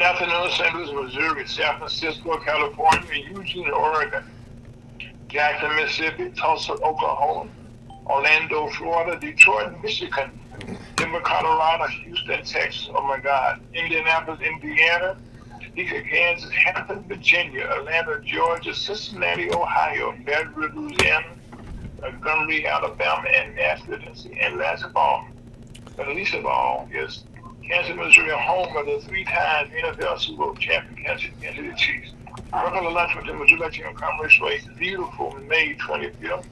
Good afternoon, St. Louis, Missouri, San Francisco, California, Eugene, Oregon, Jackson, Mississippi, Tulsa, Oklahoma, Orlando, Florida, Detroit, Michigan, Denver, Colorado, Houston, Texas, oh my God, Indianapolis, Indiana, Topeka, Kansas, Hampton, Virginia, Atlanta, Georgia, Cincinnati, Ohio, Baton Rouge, Louisiana, Montgomery, Alabama, and Nashville, Tennessee. And last of all, but least of all, is Kansas, Missouri, home of the three-time NFL Super Bowl champion Kansas City Chiefs. Regular lunch with the Missouri Latino Commerce Race, beautiful May 25th,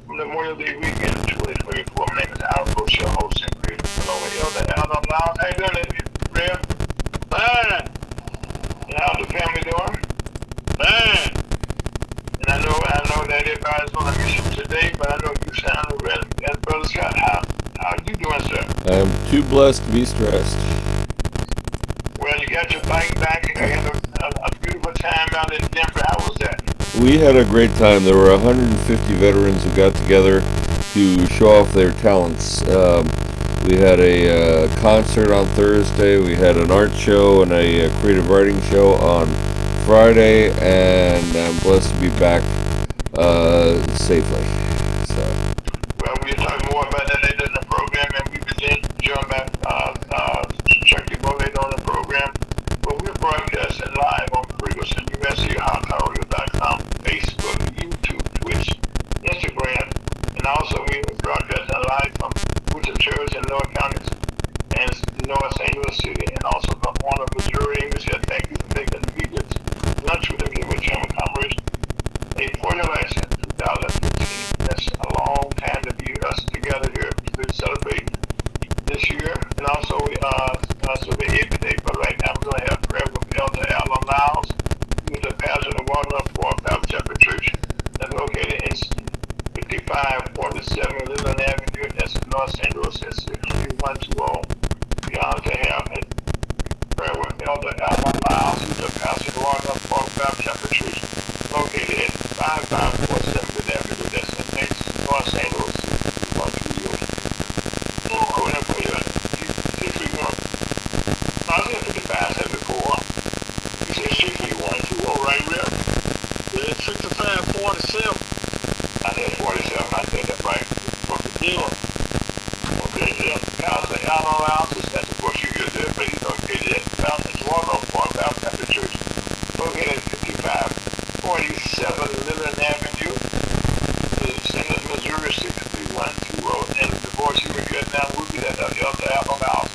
Memorial Day weekend 2024. My name is Al Bush, your host and creator. Hello, Elder Alan Lyles. How you doing, Rev? Fine. And how's the family doing? Fine. And I know that everybody's going to miss you today, but I know you sound well. And Brother Scott, how are you doing, sir? I'm too blessed to be stressed. Well, you got your bike back and you had a beautiful time out in Denver. How was that? We had a great time. There were 150 veterans who got together to show off their talents. We had a concert on Thursday. We had an art show and a creative writing show on Friday, and I'm blessed to be back safely. So. Well, we'll talk more about that later in the program, and we begin John back Chucky more later on the program. But we're broadcasting live on Ferguson, USCHotRadio.com, Facebook, YouTube, Twitch, Instagram, and also we're broadcasting live from Woodson Church in North Counties and North St. Louis City, and also from Warner, Missouri. We said thank you for taking the media lunch with the Chamber of Commerce. A 40 license, 2015. That's a long time to be us together here to celebrate this year, and also we're here today. But right now we're going to have prayer with Elder Alan Lyles, who is the pastor of Waterloo Fourth Baptist Chapel Church, that's located in 5547 Leland Avenue. That's in North St. Louis. That's 63120. We are to have a prayer with Elder Alan Lyles, who's the pastor of Waterloo Fourth Baptist Chapel Church, located at 5547 Leland Avenue. That's in North St. Louis. I was at 5574. You said 6120, right, Rip? Yeah, 5547. I said 47. I said that right. Yeah. Okay, yeah. Pastor Alan Lyles, that's of course you get there, but he's located at Waterloo Fourth Baptist Church, located at 5547 Leland Avenue, St. Louis, Missouri 63120. And the voice you will get now will be that Elder Alan Lyles.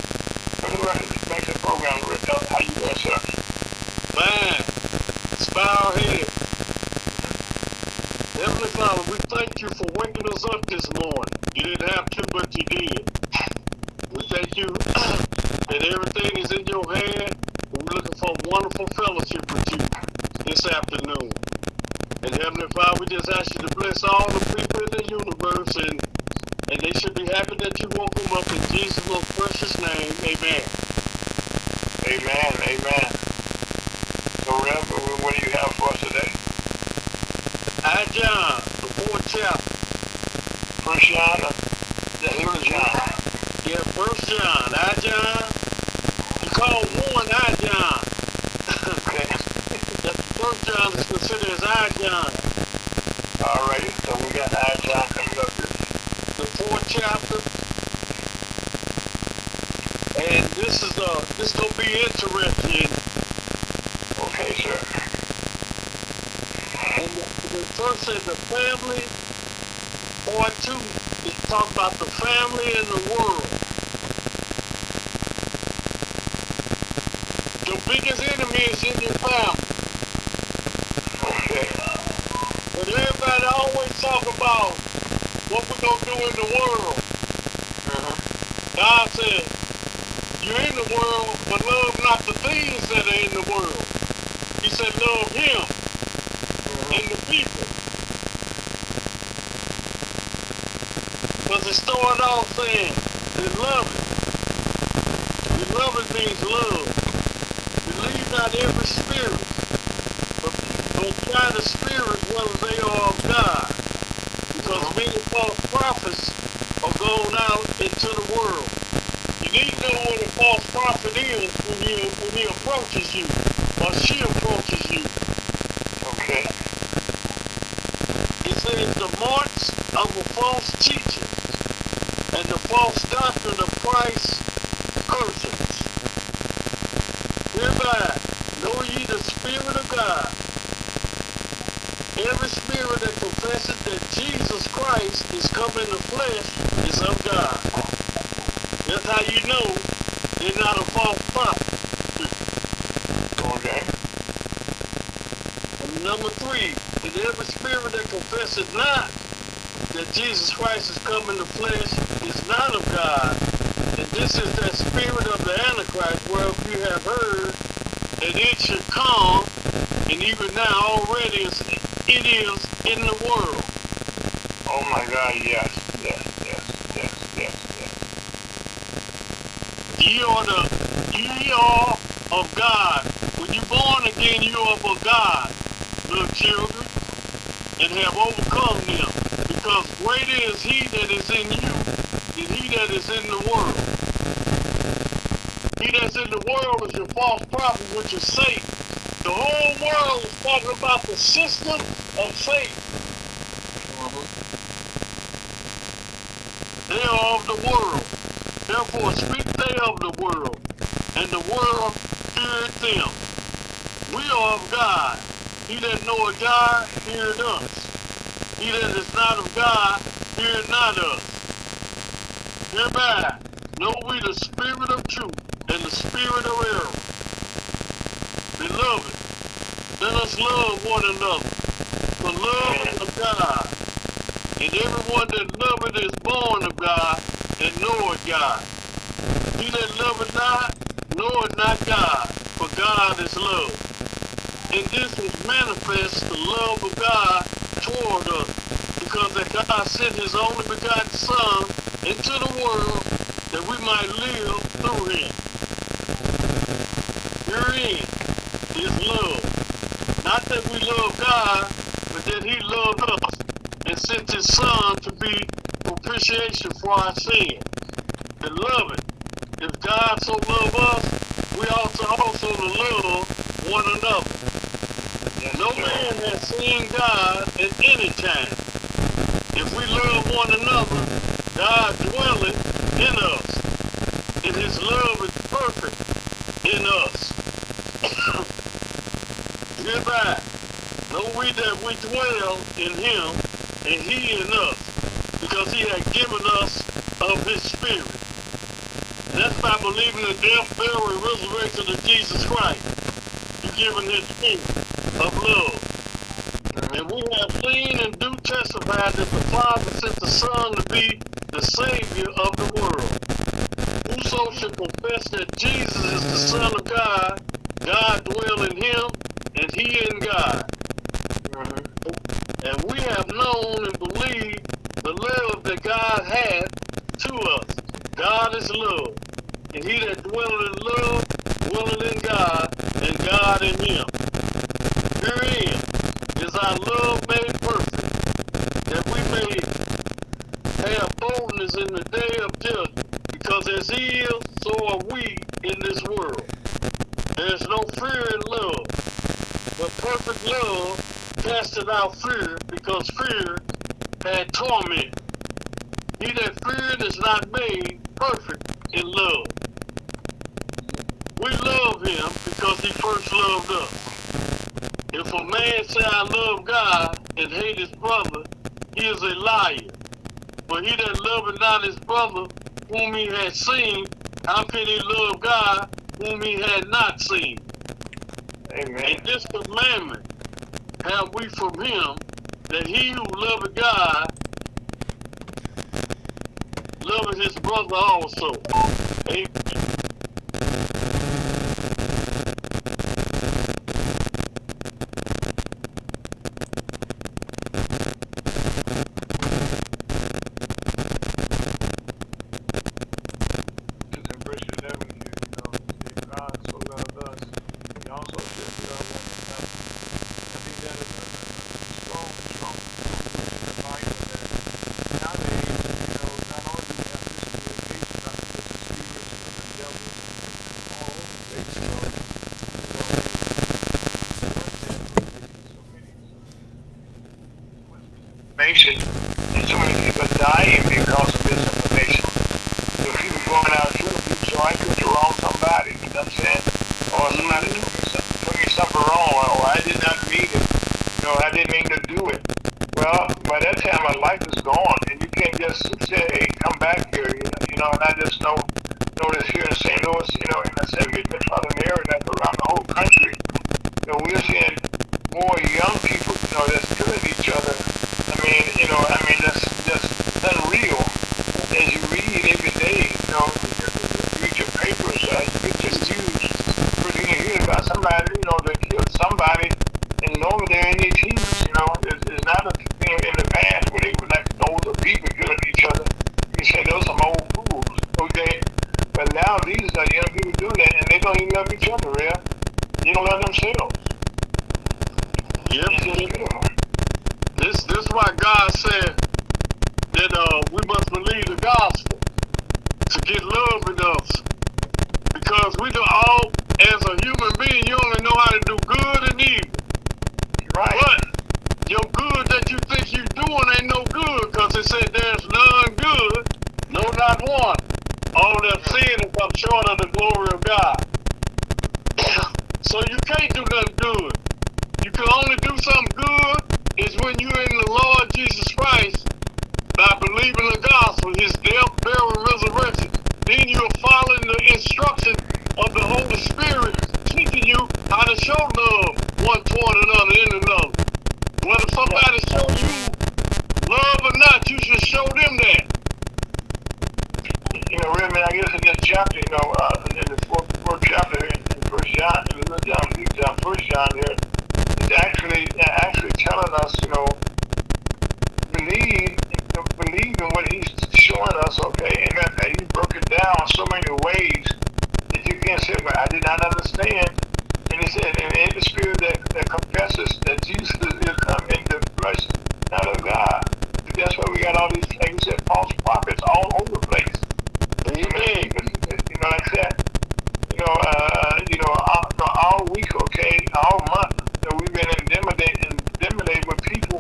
Make the program, Rick. How you doing, sir? Fine. Smile ahead. Heavenly Father, we thank you for waking us up this morning. You didn't have to, but you did. We thank you that everything is in your hand, and we're looking for wonderful fellowship with you this afternoon. And Heavenly Father, we just ask you to bless all the people in the universe, and they should be happy that you woke them up in Jesus' most precious name. Amen. Amen. Amen. So, Rev, what do you have for us today? I, John, the 4th chapter. 1 John, the little John. Yeah, 1 John. I, John. You call one I, John. Okay. That's 1 John is considered as I, John. All right. So we got I, John coming up here. The 4th chapter. And this gonna be interesting. Okay, sir. And the first says the family. Part 2 is talk about the family in the world. Your biggest enemy is in your family. Okay. But everybody always talk about what we're gonna do in the world. God said, you're in the world, but love not the things that are in the world. He said, love him and the people. Because it started off saying, you love it. You love it means love. Believe not every spirit, but try the spirits whether they are of God. Because many false prophets are going out into the world. You need to know what a false prophet is when you're a approaches you or she approaches you. Okay. It says the marks of a false teacher and the false doctrine of Christ's persons. Hereby know ye the Spirit of God. Every spirit that confesses that Jesus Christ is come in the flesh is of God. That's how you know they're not a false prophet. Okay. And number 3, that every spirit that confesses not that Jesus Christ is come in the flesh is not of God. And this is that spirit of the Antichrist, whereof you have heard that it should come, and even now already it is in the world. Oh my God, yes. Ye are of God. When you're born again, you are of God, little children, and have overcome them. Because greater is he that is in you than he that is in the world. He that's in the world is your false prophet, which is Satan. The whole world is talking about the system of Satan. They are of the world. Therefore speak they of the world, and the world feareth them. We are of God. He that knoweth God heareth us. He that is not of God heareth not us. Hereby know we the spirit of truth and the spirit of error. Beloved, let us love one another, for love is of God. And everyone that loveth is born of God and knoweth God. He that loveth not knoweth not God, for God is love. And this was manifest the love of God toward us, because that God sent his only begotten Son into the world that we might live through him. Herein is love. Not that we love God, but that he loved us and sent his Son to be propitiation for our sin. Beloved, if God so loved us, we ought to also to love one another. No man has seen God at any time. If we love one another, God dwelleth in us, and his love is perfect in us. Hereby know we that we dwell in him, and he in us, because he hath given us of his Spirit. And that's by believing the death, burial, and resurrection of Jesus Christ. You're given his Spirit of love. And we have seen and do testify that the Father sent the Son to be the Savior of the world. Whoso shall confess that Jesus is the Son of God, God dwell in him, and he in God. And we have known and believed the love that God had to us. God is love. And he that dwelleth in love, dwelleth in God, and God in him. Herein is our love made perfect, that we may have boldness in the day of judgment, because as he is, so are we in this world. There is no fear in love, but perfect love casteth out fear, because fear had torment. He that feareth is not made perfect in love. We love him because he first loved us. If a man say, I love God, and hate his brother, he is a liar. But he that loveth not his brother, whom he has seen, how can he love God, whom he had not seen? Amen. And this commandment have we from him, that he who loveth God, loveth his brother also. Amen. misinformation, and so many people are dying because of misinformation. So people going out shooting people, so I could wrong somebody, you know what I'm saying? Or somebody told me something wrong, or I did not mean it. I didn't mean to do it. Well, by that time my life is gone, and you can't just say, hey, come back here, and I just notice here in St. Louis, in the 7 metropolitan area, and around the whole country, we're seeing more young people, that's killing each other. That's unreal. As you read every day, you read your papers, you get your news, you hear about somebody, they killed somebody, and normally they're in their teens, it's not a thing in the past where they were like older people killing each other. You say those are some old fools, okay? But now these are young people doing that, and they don't even love each other, real. They don't love themselves. Yep. This is why God said that we must believe the gospel to get love in us. Because we do all, as a human being, you only know how to do good and evil. Right. But your good that you think you're doing ain't no good, because it said there's none good, no, not one. All that sin and come short of the glory of God. So you can't do nothing good. You can only do something good is when you're in the Lord Jesus Christ by believing the gospel, his death, burial, and resurrection. Then you're following the instruction of the Holy Spirit, teaching you how to show love one toward another in another. Whether somebody show you love or not, you should show them that. Really, man, I guess in this chapter, in the fourth chapter here in 1 John, First John here, it's actually telling us, believe in what he's showing us, okay? And he broke it down so many ways that you can't say, well, I did not understand. And he said, and in the spirit that confesses that Jesus is come in the flesh, not of God. That's why we got all these, like you said, false prophets all over the place. Amen. Like that. All week, okay, all month, we've been intimidated with people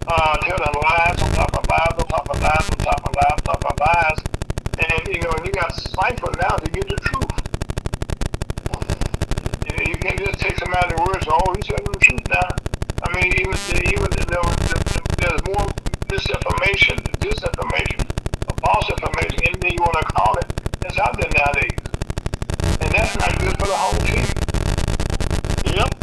telling lies on top of lies on top of lies on top of lies on top of lies, and you got to cipher now to get the truth. You can't just take somebody's words. Oh, he's telling the truth now. Even there's more misinformation, disinformation, false information, anything you want to call it, that's out there nowadays. And that's not good for the whole team. Yep.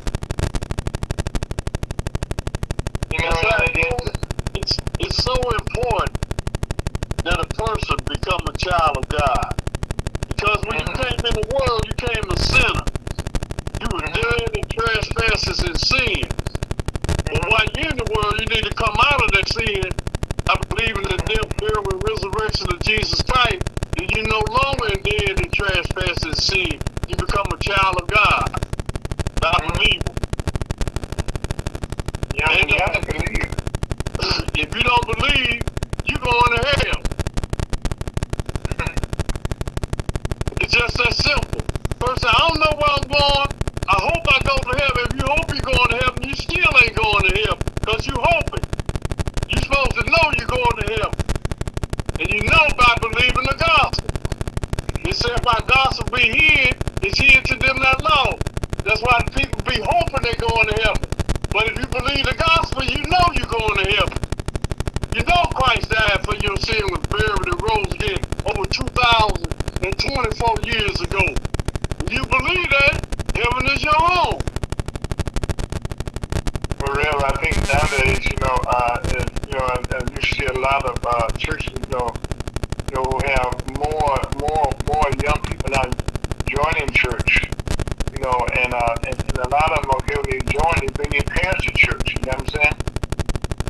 It's so important that a person become a child of God. Because when you came in the world, you came a sinner. You were dead in trespasses and sin. But while you're in the world, you need to come out of that sin. I believe in the death, burial, and resurrection of Jesus Christ. And you're no longer dead in trespasses and sin. You become a child of God. By believing. Yeah, and you have to believe. If you don't believe, you're going to hell. It's just that simple. Person, I don't know where I'm going. I hope I go to heaven. If you hope you're going to heaven, you still ain't going to heaven because you hoping. You're supposed to know you're going to heaven. And you know by believing the gospel. It said if our gospel be hid, it's hid to them that love. That's why the people be hoping they're going to heaven. But if you believe the gospel, you know you're going to heaven. You know Christ died for your sin, was buried and rose again over 2,024 years ago. If you believe that, heaven is your home. For real, I think nowadays, you see a lot of churches, who have more young people now joining church, and a lot of them, okay, when they join, they bring their parents to church. You know what I'm saying?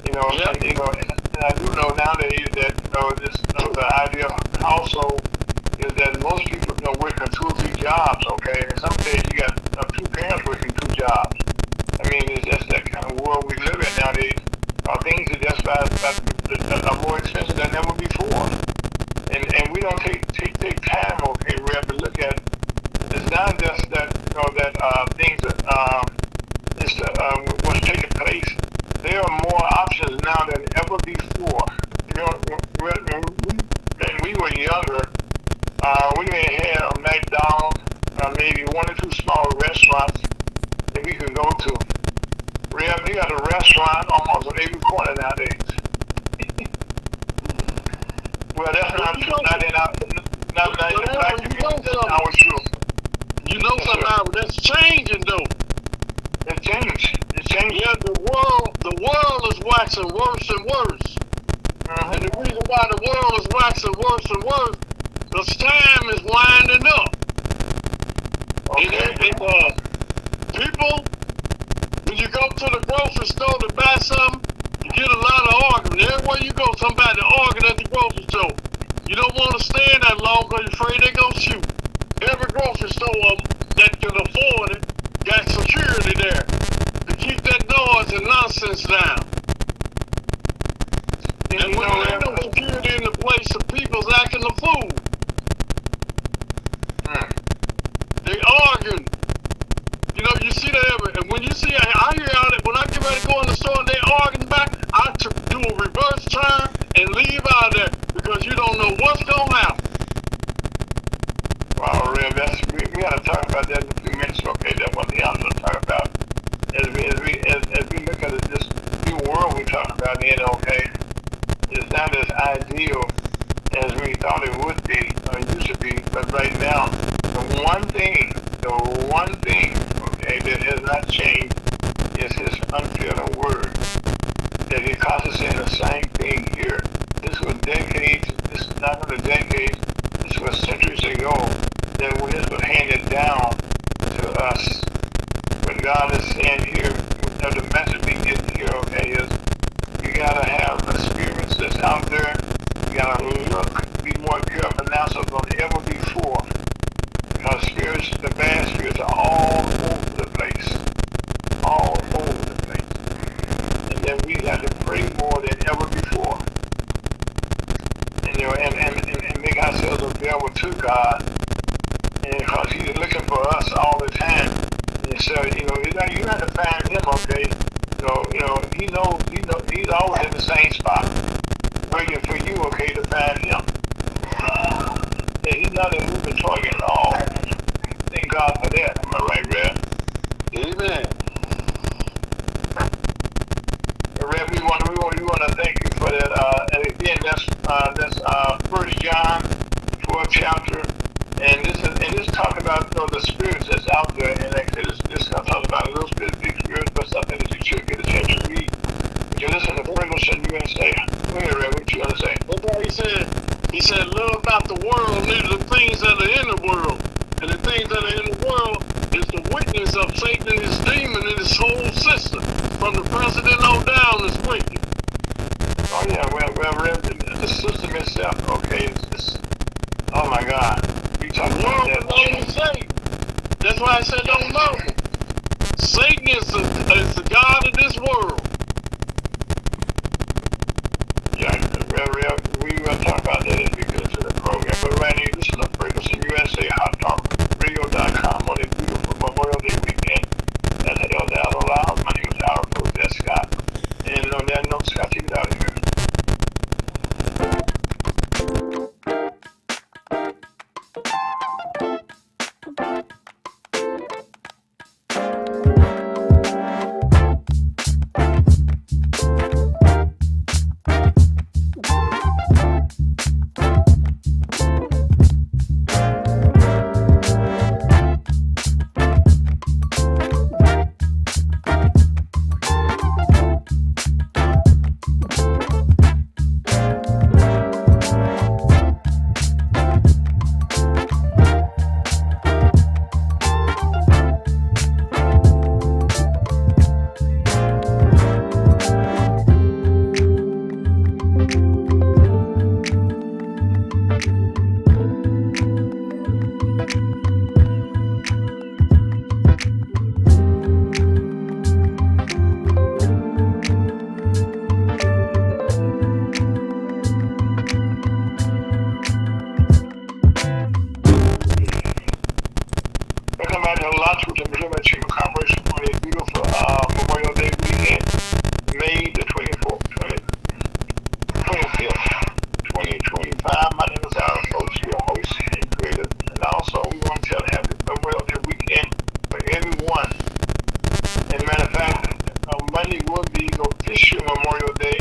Yep. And I do know nowadays that the idea also is that most people working 2 or 3 jobs. Okay, in some days you got 2 parents working 2 jobs. It's just that kind of world we live in nowadays. Things are just are more expensive than ever before, and we don't take time, okay, we have to look at. It's not just that that things we could go to. Rev, they got a restaurant almost on every corner nowadays. Well, that's not true. Not in our black community. That's not true. You know something, that's changing though. It changed. It changed. Yeah, the world is waxing worse and worse. And the reason why the world is waxing worse and worse, because time is winding up. Okay. And people, when you go to the grocery store to buy something, you get a lot of arguing. Everywhere you go, somebody arguing at the grocery store. You don't want to stand that long because you're afraid they're going to shoot. Every grocery store that can afford it got security there to keep that noise and nonsense down. And when there's no security in the place, the people's acting the fool. They arguing. You know, you see that, and when you see, I hear out it, when I get ready to go in the store and they arguing back, I do a reverse turn and leave out there because you don't know what's going to happen. Wow, Rev, we got to talk about that in a few minutes, okay? That's one thing I was going to talk about. As we look at this new world we talk about in, okay, it's not as ideal as we thought it would be or used to be, but right now, the one thing, okay, that has not changed is his unfailing word. That he calls us in the same thing here. This was decades, this is not only decades, this was centuries ago that this was handed down to us. When God is saying here, the message we get here, okay, is you gotta have a spirit that's out there. You gotta look, be more careful now so than ever before. Because spirits, the bad spirits are all over the place. All over the place. And then we got to pray more than ever before. And, you know, and make ourselves available to God. And because He's looking for us all the time. And so, you know, you have to find Him, okay? You know, He's always in the same spot. Waiting for you, okay, to find Him. And He's not a moving target at all. Thank God for that. Am I right, Rev? Amen. Rev, we want to thank you for that. And again, that's 1 John 4th chapter, and this talk about the spirits that's out there, and this talk about a little bit of big spirits, but something that you should get a chance to read. If you listen to Ferguson, you're gonna say, go ahead, Rev, what you gonna say? That's what he said, love about the world, neither the things that are in the world. And the things that are in the world is the witness of Satan and his demon and his whole system. From the president on down is wicked. Oh yeah, well, Rev, the system itself, okay, it's oh my God. We talk about that. Belongs to Satan. That's why I said don't love him. Satan is the God of this world. Yeah, Rev, we will talk about that as we get into the program. But right now, this is a Ferguson USA Hot Talk Radio.com on a beautiful Memorial Day weekend. That's El Dado Loud. My name is Howard Rose Scott. And on that note, Scott, take it out of here. Jewish Memorial Day.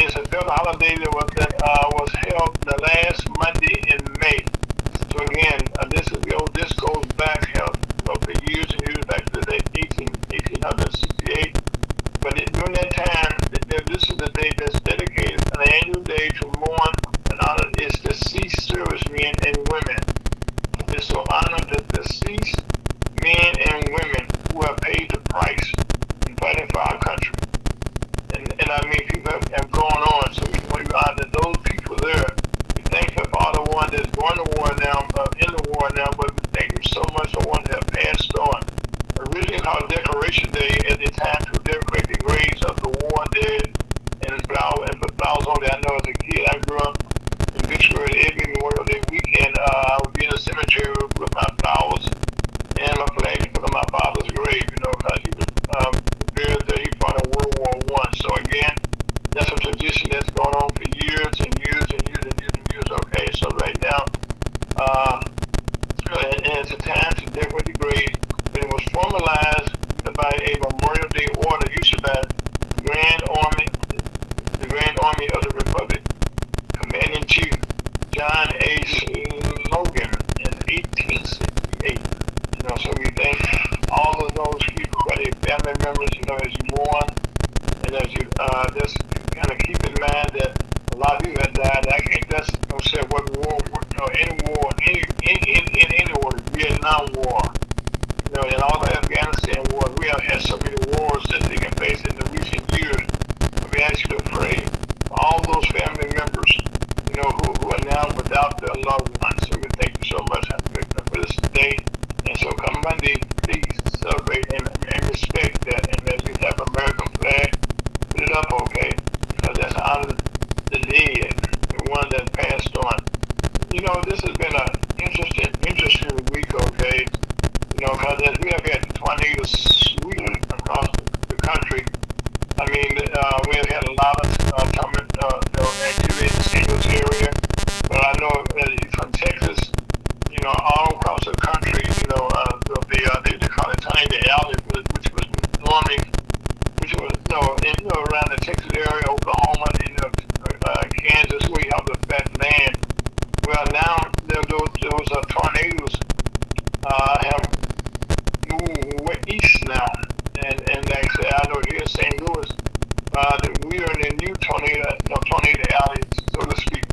It's a federal holiday that was held the last Monday in May. So again, this goes back for years and years, back to the 1868. But during that time, this is the day that's dedicated, an annual day to mourn and honor its deceased servicemen and women. It's to honor the deceased men and women who have paid the price in fighting for our country. And I mean, people have gone on, so we want to honor those people there. We thank you for all the ones that's going to war now, in the war now, but we thank you so much for ones that have passed on. Originally called Decoration Day at the time to decorate the graves of the war dead and put flowers on there. I know as a kid, I grew up in Vicksburg every Memorial Day weekend. I would be in the cemetery with my flowers and my flag to put on my father's grave, because he was buried there. He fought in World War I. So again, that's a tradition that's gone on for years and years and years and years and years. Okay, so right now, and it's a time to decorate the grave. It was formalized by a Memorial Day order issued by the Grand Army of the Republic, Commanding Chief John A. Logan in 1868. So we thank all of those people, their family members, as you mourn, and as you just kind of keep in mind that a lot of people have died. I can't just say what war, any war, any war, Vietnam War. In all the Afghanistan wars, we have had so many wars that they can face in the recent years. We ask you to pray for all those family members, who are now without their loved ones. So we thank you so much for this day. And so come Monday, please celebrate and respect that. And as we have American flag, put it up, okay? Because that's honor the dead, the one that passed on. This has been an interesting week, okay? Because as we have had tornadoes sweeping across the country, I mean, we have had a lot of activity in the St. Louis area. But I know from Texas, all across the country, they call it Tornado Alley, which was normally, around the Texas area, Oklahoma, Kansas, where you have the flat land. Well, now those tornadoes have moved east now, and like I said, I know here in St. Louis, we are in a new tornado alley, so to speak,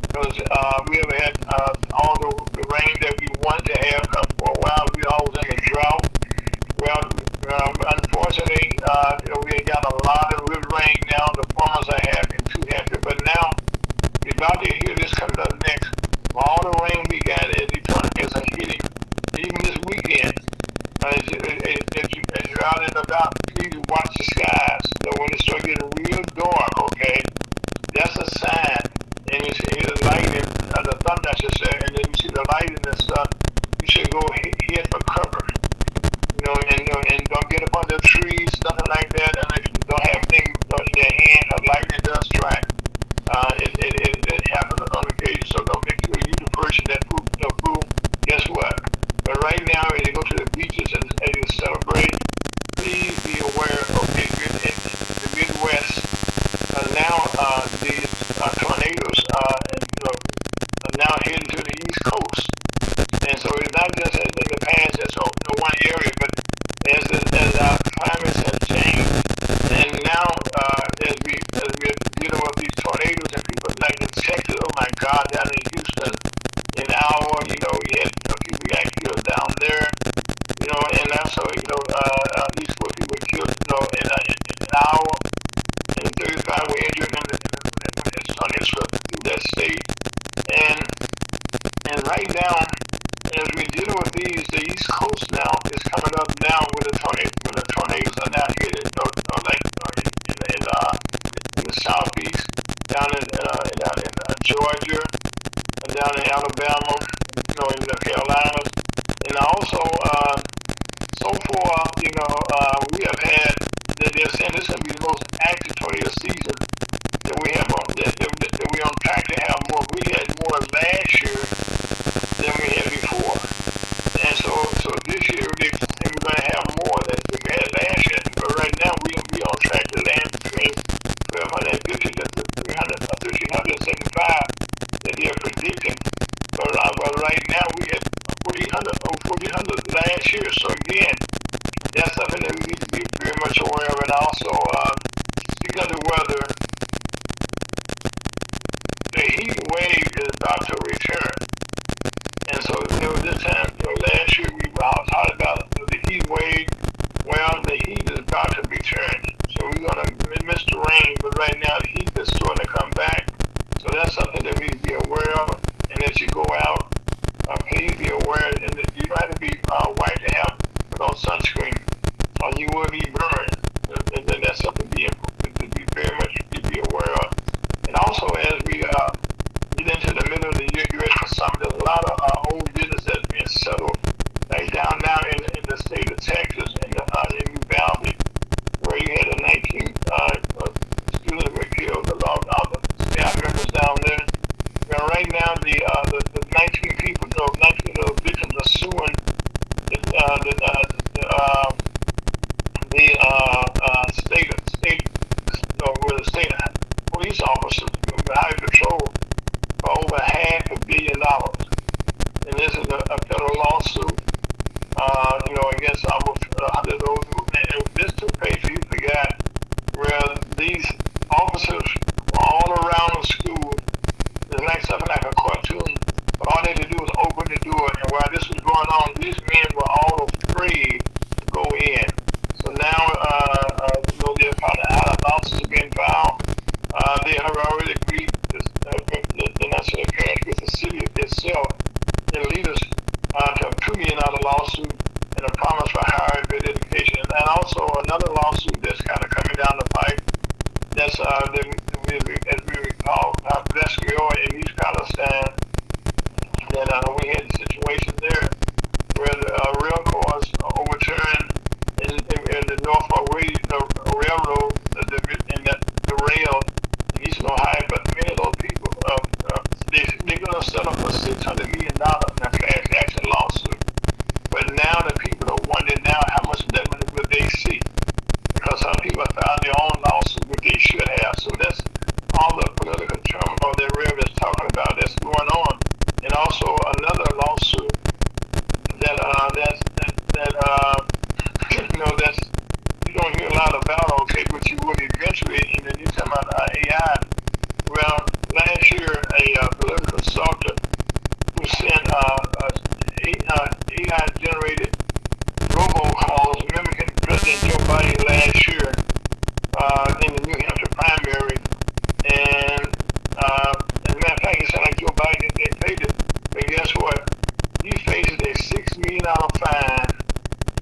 because we have had all the rain that we wanted to have for a while. We always in a drought. Well, unfortunately, we got a lot of good rain now. The farmers are happy and too happy, but now we're about to hear this coming up next. All the rain we got as the tornadoes are hitting, even this weekend. As you're out and about, please watch the skies. So when it starts getting real dark, okay, that's a sign. And you see the lightning, the thunder, I should say, and then you see the lightning and stuff, you should go head for cover. And don't get up under trees, nothing like that. And if you don't have anything in your hand, a lightning does strike. It happens on occasion, so don't make sure you're the person that fool. Guess what? But right now, as you go to the beaches and as you celebrate, please be aware of the Midwest. Now, these tornadoes are now heading to the East Coast. And so it's not just in the past, that's one area, but as our climates have changed, and now as we're dealing with these tornadoes and people like in Texas, oh my God, down in Houston, in Iowa, we had people got killed down there, and also, these 4 people were killed, in Iowa, and 35 were injured in the tornado swept through that state, and right now, as we're dealing with these, the East Coast now is coming up now with the tornadoes are now hitting, in the southeast, down in Georgia, and down in Alabama, in the Carolinas, and also so far, we have had. They're saying this is going to be the most active tornado season that we have that we're on track to have more. We had more last year than we had before. And so this year we're going to have more than we had last year. But right now we're on track to land between much aware of. And also, because of the weather, the heat wave is about to return. And so, this time, last year we talked about the heat wave. Well, the heat is about to return. So we're going to miss the rain, but right now the heat is starting to come back. So that's something that we need to be aware of. And as you go out, please be aware, and that you don't have to be white to have put on sunscreen, or you will be burned. And then that's something to be very much be aware of. And also, as we get into the middle of the year, get ready for summer, there's a lot of old business that's being settled, like down now in the state of Texas, in Uvalde, where you had 19 students were killed, a lot of other staff members down there. Well, right now, the 19 people, 19 of the victims are suing the state police officers behind patrol for over $500 million. And this is a federal lawsuit, against almost 100 of those. And this took place, you forgot, where these officers were all around the school. It's like something like a cartoon, but all they had to do was open the door. And while this was going on, these men were all afraid to go in. So now, they're probably out of lawsuits are being filed. They have already agreed, the national parents with the city itself, their leaders, to a $2 million lawsuit and a promise for higher education. And also another lawsuit that's kind of coming down the pipe. That's as we recall, Vesquio in East Palestine. That we had a situation there where the rail cars overturned in the Norfolk Railroad, and the rail in Eastern Ohio. But many of those people, they're going to settle for $600 million in a class action lawsuit. But now the people are wondering now how much of that money will they see, because some people have filed their own lawsuit, which they should have. So that's all the political turmoil that Rev is talking about that's going on. And also another lawsuit that you don't hear a lot about, okay, but you will eventually in the new time about AI. Well, last year a political consultant who sent AI generated robocalls mimicking President Joe Biden last year in the New Hampshire primary. And as a matter of fact, it sounded like Joe Biden didn't pay it. But guess what? He faces a $6 million fine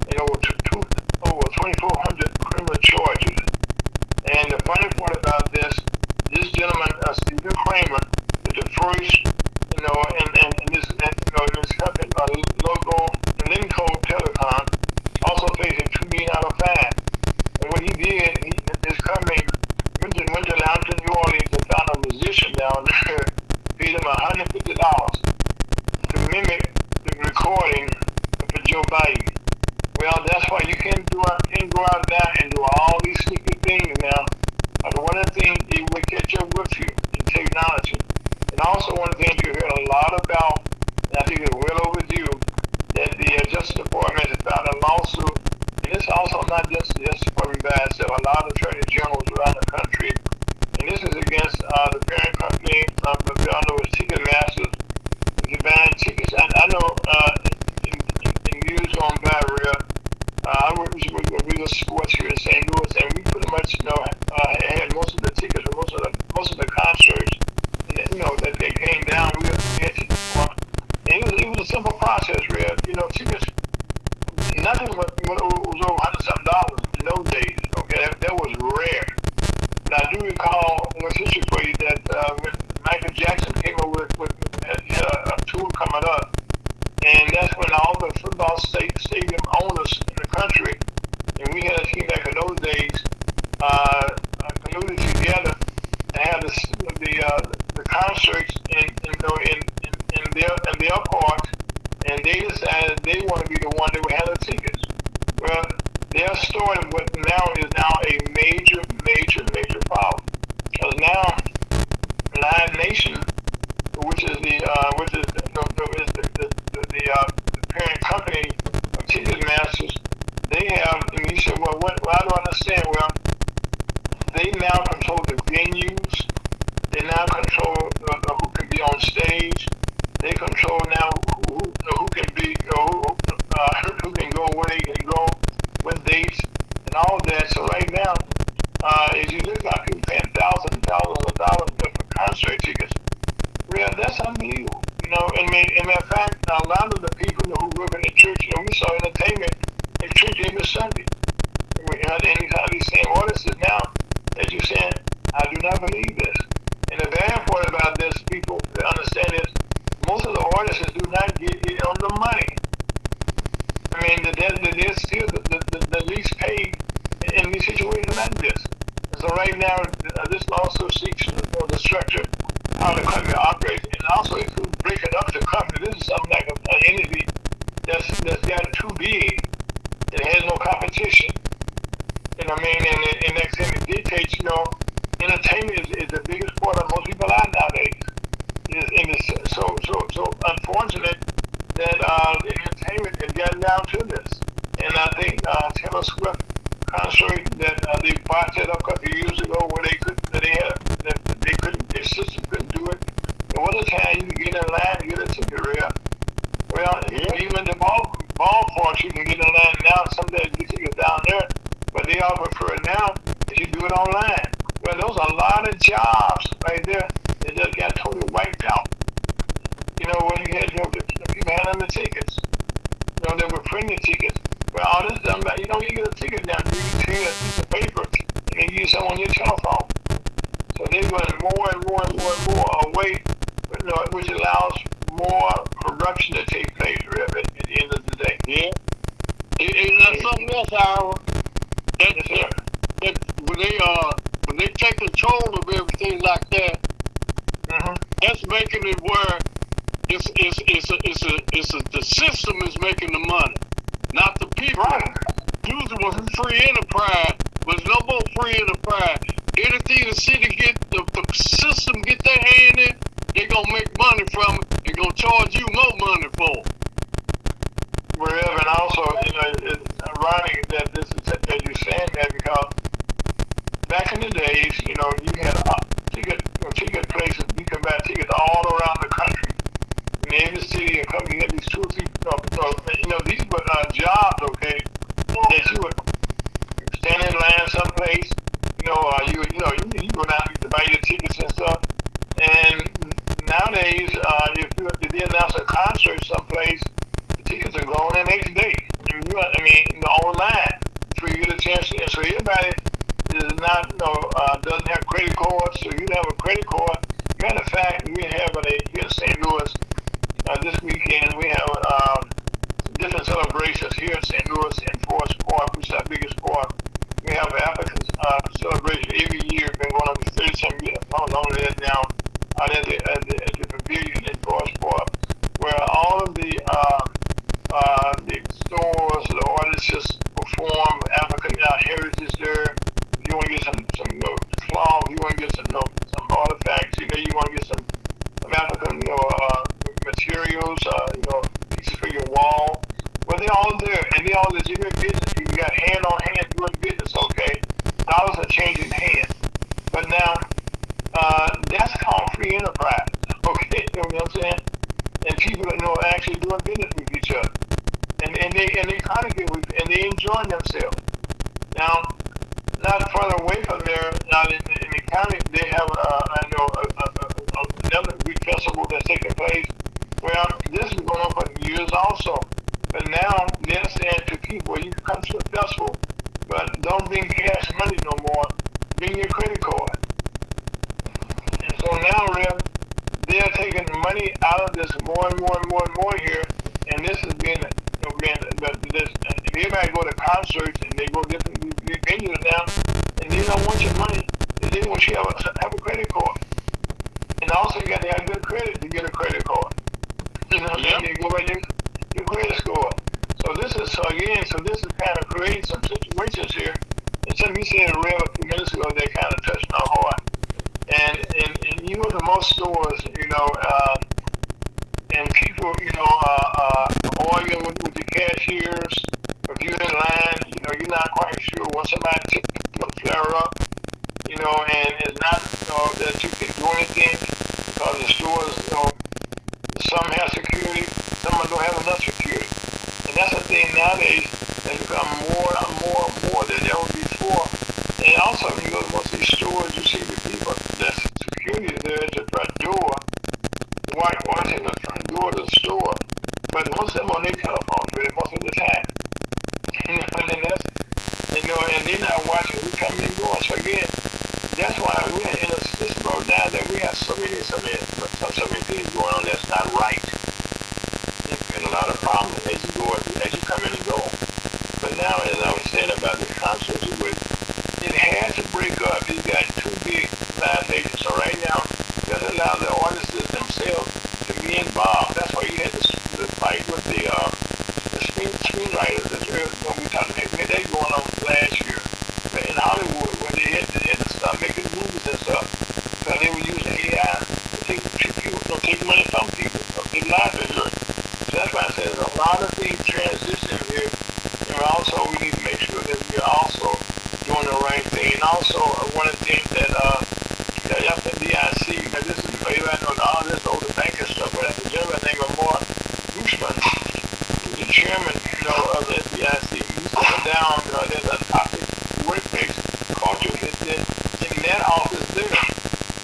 and over 2,400 criminal charges. And the funny part about this gentleman, Stephen Kramer, is the first, and this company, Linco Telecom, also facing $2 million fine. And what he did, his company went down to New Orleans and found a musician down there, paid him $150 to mimic the recording for Joe Biden. Well, that's why you can't go out there and do all these sneaky things now. One of the things it will catch up with you in technology. And also one of the things you hear a lot about, and I think it's well overdue, that the Justice Department has filed a lawsuit. And it's also not just the Justice Department by itself, a lot of attorney generals around the country. And this is against the parent company, Ticketmasters, buying tickets. I know in years gone by, I worked with real sports here in St. Louis, and we pretty much had most of the tickets for most of the concerts, that they came down. We had tickets for, and it was a simple process, tickets. Nothing was over $100-something in those days. Okay, that was rare. And I do recall one history for you that when Michael Jackson came over with a tour coming up, and that's when all the football stadium owners in the country, and we had a team back in those days, colluded together to have the concerts in their parks, and they decided they want to be the one that would have the tickets. Well, they're starting what is now a major problem, because now Live Nation, which is the parent company of Ticketmasters, they have, and you said, well, I don't understand understand, well, they now control the venues. They now control who can be on stage. They control now who can be, who can go, where they can go, what dates, and all of that. So right now, as you look at people paying thousands and thousands of dollars for concert tickets, well, that's unbelievable. You know, I mean, in fact, a lot of the people who work in the church, you know, we saw entertainment in church every Sunday. And these same artists now, as you're saying, I do not believe this. And the bad part about this, people understand is, most of the artists do not get it on the money. I mean, they're still the least paid in these situations like this. So right now, this also seeks the structure, how the company operates, and also if you break it up the company, this is something like an entity that's got too big. It has no competition. You know what I mean? And next thing it dictates, you know, entertainment is the biggest part of most people out nowadays. It's so unfortunate that entertainment has gotten down to this. And I think Taylor Swift concert that they bought it up a couple of years ago where their system couldn't do it. There was a time you could get in line and get a ticket real. Well, even the ballparks you can get in line now. Some days you get tickets down there, but they all prefer it now that you do it online. Well, those are a lot of jobs right there that just got totally wiped out. You know, when you had the people handling the tickets, you know, they were printing tickets. Well, all this done, you know, you get a ticket down, you can tear a piece of paper and then use it on your telephone. So they're going more and more and more and more away, you know, which allows more corruption to take place at the end of the day. Yeah. There's something else, Howard. Yes, sir. When they take control of everything like that, that's making it where the system is making the money, not the people. Right. Usually was free enterprise, but there's no more free enterprise. Anything the city get, the system get their hand in, they're gonna make money from it. They're gonna charge you more money for it. Wherever, and also, you know, it's ironic that this is that you're saying that because back in the days, you know, you had ticket places, you can buy tickets all around the country. In every city and company, you had these 2 or 3, you know, these were jobs, okay, that you would stand in line someplace, you you go down to buy your tickets and stuff. And nowadays, if they announce a concert someplace, the tickets are gone the next day. Online, so you get a chance. And so everybody is not, doesn't have credit cards. So you have a credit card. Matter of fact, we have here in St. Louis this weekend. We have different celebrations here in St. Louis in Forest Park, which is our biggest park. We have African celebration every year. Been going on for 37 years. How long is that now? Out at the pavilion in Forest Park, where all of the stores, the artists perform African heritage there. If you want to get some cloth, you want to get some artifacts. You want to get some African materials. Pieces for your wall. Well, they're all there, and they all legitimate business. You got hand on hand doing business. Okay, dollars are changing hands, but now that's called free enterprise. Okay, you know what I'm saying? And people, actually doing business with each other, and they kind of and they enjoying themselves. Now, not further away from there, in the county, they have another big festival that's taking place. Well, this is going on for years also, but now they're saying to people, you can come to the festival, but don't bring cash money no more. Bring your credit card. And so now, they are taking money out of this more and more and more and more here, and this has been everybody go to concerts and they go different venues now, and they don't want your money. They want you to have a credit card, and also you got to have good credit to get a credit card. You go by your credit score. So this is kind of creating some situations here, and something you said a few minutes ago that kind of touched my heart. And you go to most stores, and people, arguing with the cashiers. If you're in line, you're not not quite sure when somebody takes a flare up, and it's not, that you can do anything because the stores, some have security, some don't have enough security. And that's the thing nowadays has become more and more than ever before. And also, when you go to most of these stores, you see the people, there's security there at the front door, watching the front door of the store. But most of them on their telephones, really, most of the time. And they're not watching who come and go. So again, that's why we're in a system right now that we have so many things going on that's not right. There's been a lot of problems as you come in and go. But now, as I was saying about the concerts, it has to break up. You got two big live nations. So right now, it doesn't allow the artists themselves to be involved. That's why you had to fight with the screenwriters. We talked about they going on last year. But in Hollywood, where they had to start making movies and stuff, because they were using AI to take money from people, their livelihood. So that's why I said there's a lot of things transitioning here. And also, we need to make sure that we're also doing the right thing. And also, one of the things that FDIC, now this is, everybody knows all this older banking stuff, but that's a gentleman named Mark Bushman, who's the chairman, of the FDIC. He's sitting down, there's a topic workplace culture in that office there.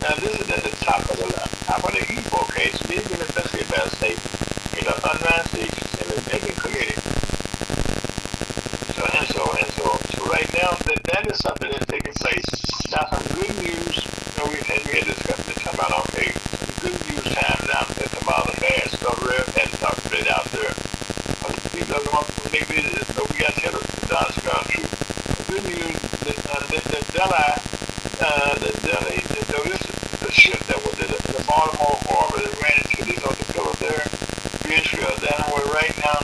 Now this is at the top of the EPO case. They've been investigated by the state, United States Senate Banking Committee. So right now that is something that's taking place. Now some good news. We had discussed this about some good news time now. There's some other bad stuff real and stuff right out there. People don't want to make it, so we got to tell the God's truth. Good news the ship that was in the Baltimore harbor that ran into the Philadelphia bridge field down where right now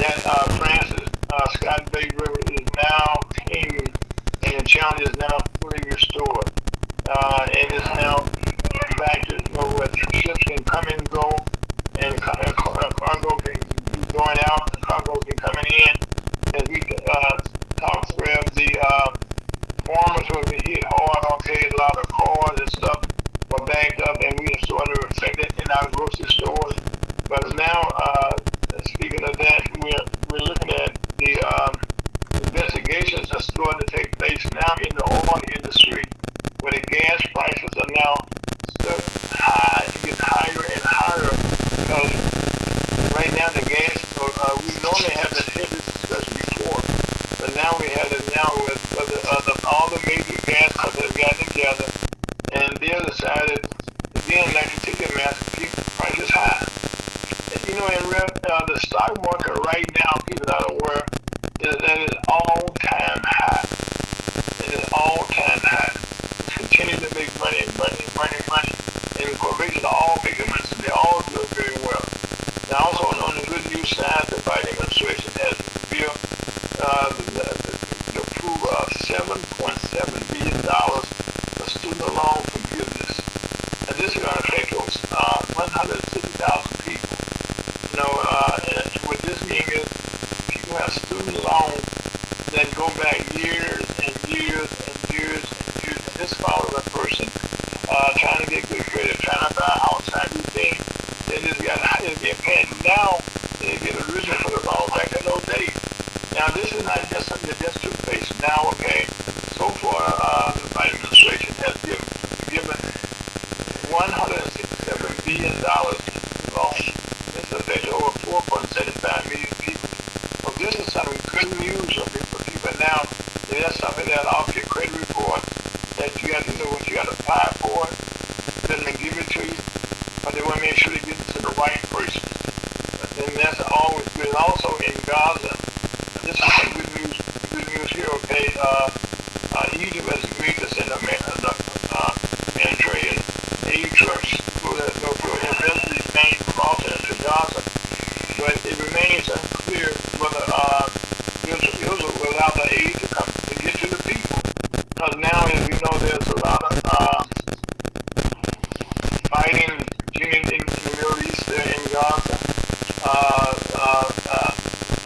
that Francis Scott Bay River is now taming and the challenge is now fully restored. And it's now back to where ships can come and go and cargo can be going out and cargo can coming in. As we talked about the farmers will be hit hard, a lot of cars and stuff were backed up and we are sort of affected in our grocery stores. But now, speaking of that, we're looking at the investigations that are starting to take place now in the oil industry, where the gas prices are now so high, getting higher and higher, because right now the gas, we normally have this discussion before, but now we have it now with all the major gas companies have gotten together, and they decided, again, like the Ticketmaster, keep the prices high. And the stock market right now, people are aware, is that it's all-time high. It is all-time high. It's continuing to make money. And corporations are all making money, so they all do very well. Now, also on the good news side, the Biden administration has a bill to approve $7.7 billion for student loan forgiveness. And this is going to affect 160,000 people. And what this means is people have student loans that go back years and years and years and years. And this follows a person trying to get good credit, trying to buy a house, trying to do things. They just got they're paying now. They get a reason for the loan back in those days. Now this is not just something that just took place now. Okay, so far the Biden administration has given $167 billion in loans. This affects over 4.75 million people. So this is some good news for people now. That's something that off your credit report that you got to know what you got to apply for. Then they give it to you, but they want to make sure they get it to the right person. And that's always good. Also in Gaza, this is some good news here. Okay, Egypt has agreed to send humanitarian aid trucks for eventually remain crossing into Gaza. But it remains unclear whether Israel will allow the aid to come to get to the people. Because now, as we know, there's a lot of fighting in the Middle East there in Gaza.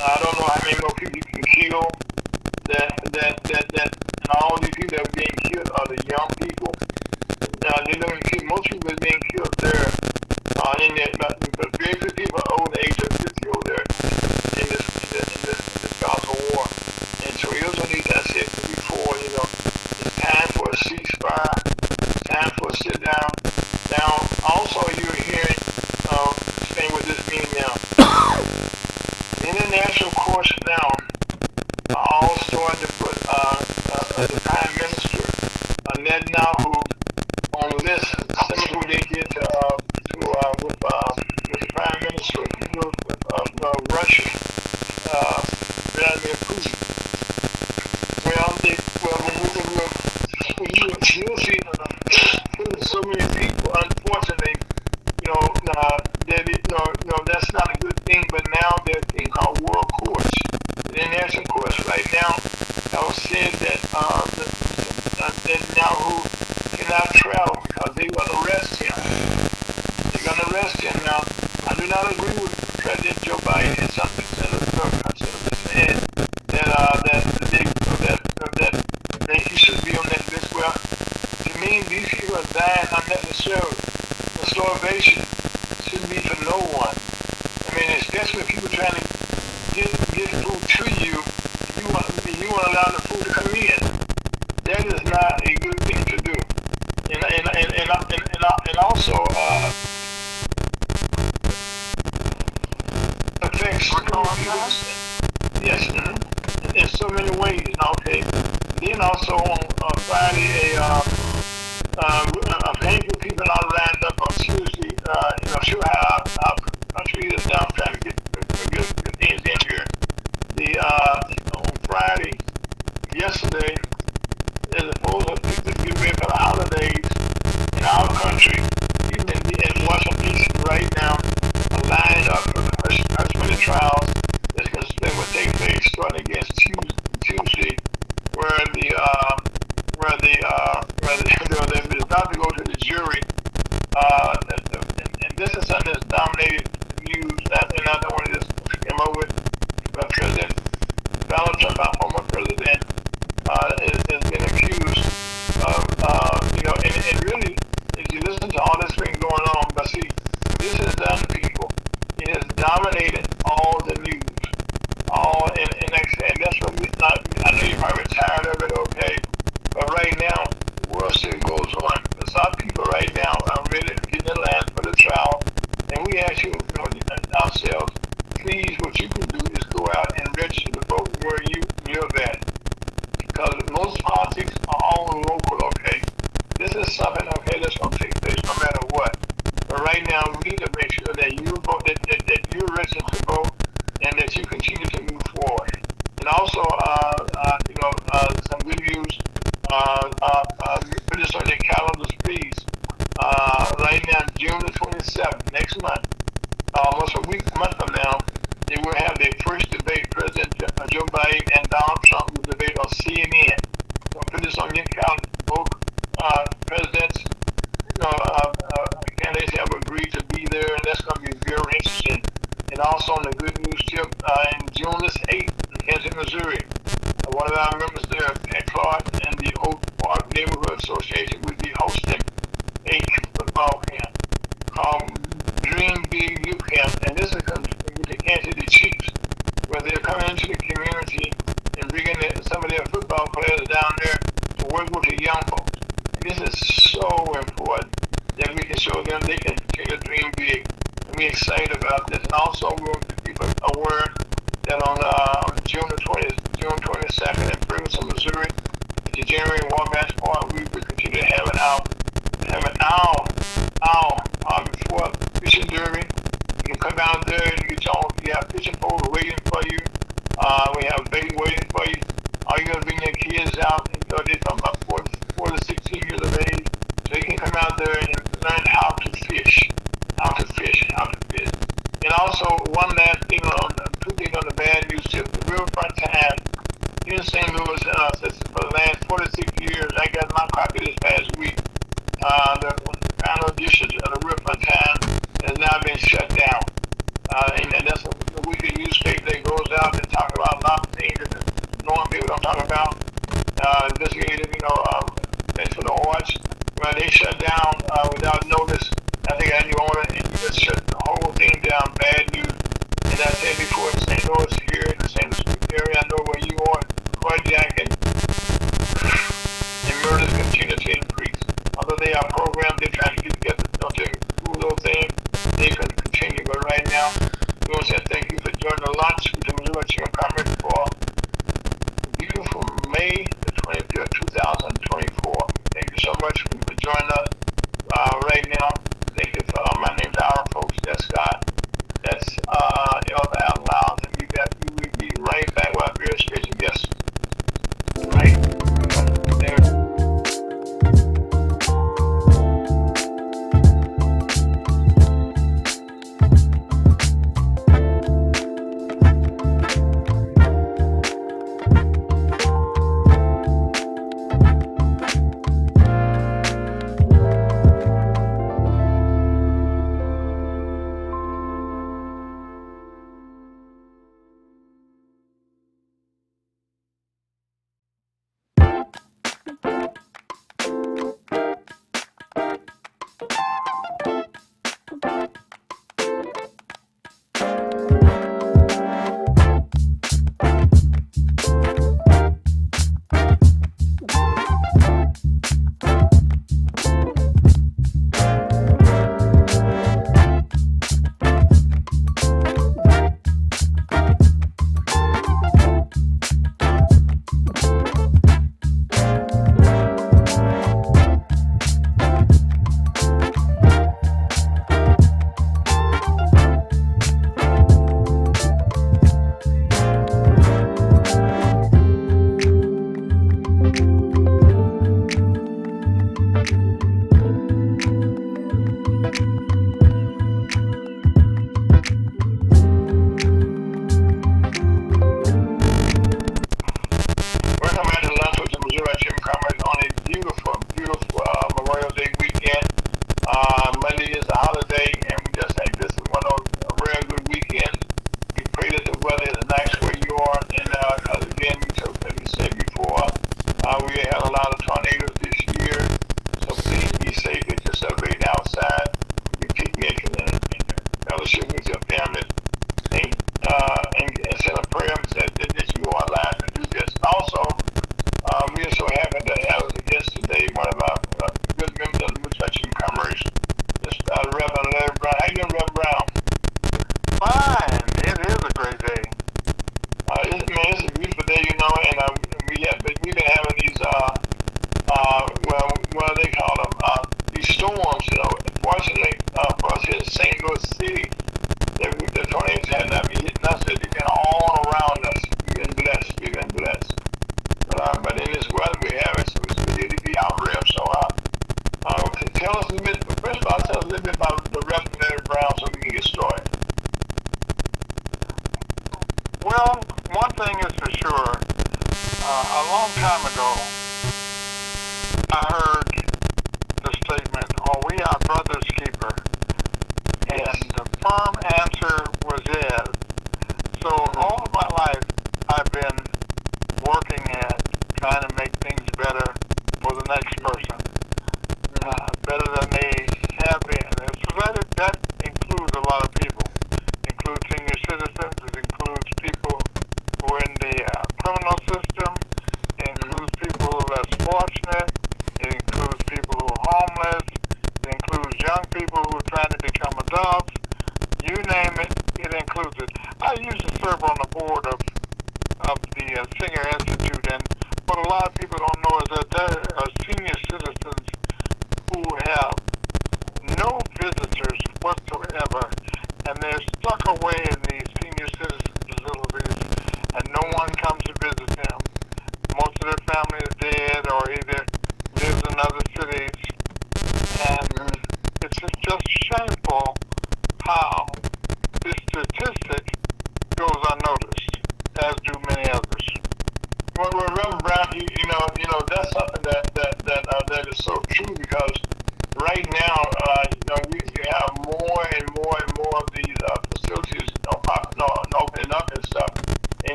I don't know how many more people you can kill. That the young people. They're going to kill, most people are being killed there. In that, but very few people are over the age of 50 over there in this Gaza war. And so we also need, I said before, it's time for a ceasefire, it's time for a sit down. Now, also you're hearing, saying what this means now. International courts now are all starting to put the Prime Minister, Netanyahu, on list, similar to what they did with the Prime Minister of Russia, Vladimir Putin. You'll see so many people, unfortunately, that's not a good thing, but now there are things called world courts. The international courts right now have said that Netanyahu cannot travel because they're going to arrest him. They're going to arrest him. Now, I do not agree with President Joe Biden and something said that he should be on that list. Well, to me, these people are dying unnecessarily. The starvation shouldn't be for no one. I mean, especially if people trying to get food to you, you want to allow the food to come in. That is not a good thing to do. And also affects yes, in so many ways. Okay. Then also on Friday, a painful people are lined up on Tuesday. Sure how our country is now trying to get things in here. On Friday, yesterday, as opposed to get ready for the holidays in our country, even in Washington D.C. right now, are lined up for the Hirschman trials that will take place starting against Tuesday, where the is about to go to the jury. And this is something that's dominated the news. And I don't want to just come over with President Donald Trump, our former president, has been accused of, and really, if you listen to all this thing going on, but see, this has done, people, it has dominated all the news. And that's what I know you're probably tired of it, okay? But right now, the world still goes on. Because our people right now are ready to get in line for the trial. And we ask you, ourselves, please, what you can do is go out and register to vote where you live at. Because most politics are all local, okay? This is something, okay, that's going to take place no matter what. But right now, we need to make sure that you vote, that you're registered to vote, and that you continue to move forward. And also, some good news. Put this on your calendars, please. Right now, June the 27th, next month, almost a month from now, they will have their first debate. President Joe Biden and Donald Trump will debate on CNN. So put this on your calendar. Both presidents, candidates have agreed to be there, and that's going to be very interesting. And also on the good news tip, in June the 8th in Kansas, Missouri, one of our members there, Pat Clark, and the Oak Park Neighborhood Association will be hosting a football camp called Dream Big Youth Camp, and this is with the Kansas City Chiefs, where they're coming into the community and bringing some of their football players down there to work with the young folks. And this is so important that we can show them they can continue to dream big. And we're excited about this. And also, we want people aware that on June 22nd in Ferguson, Missouri, at the January Warmatch Park, we will continue to have an hour before fishing derby. You can come out there and you have fishing poles waiting for you. We have bait waiting for you. All you gotta bring your kids out. They're talking about 4 to 16 years of age, so you can come out there and learn how to fish. And also, one last thing two things on the bad news tip. The Riverfront Times in St. Louis, for the last 46 years, I got my copy this past week. The final edition of the Riverfront Times has now been shut down. And that's a weekly newspaper that goes out and talks about a lot of things that normal people don't talk about. Investigative, that's for the Arch, well, they shut down without notice. I think I knew on it, and you just shut the whole thing down. Bad news. And I said before, in St. Louis here, in the St. Louis area, I know where you are, carjacking and murders continue to increase. Although they are programmed, they're trying to get together to do those things, they can continue. But right now, we want to say thank you for joining the lunch with the Missouri Chamber of Commerce for beautiful May the 25th, 2024. Thank you so much for joining us right now. Thank you for my name's Aaron, folks. That's Scott. That's Elder Out Loud. And we will be right back with our very special guest. Right there.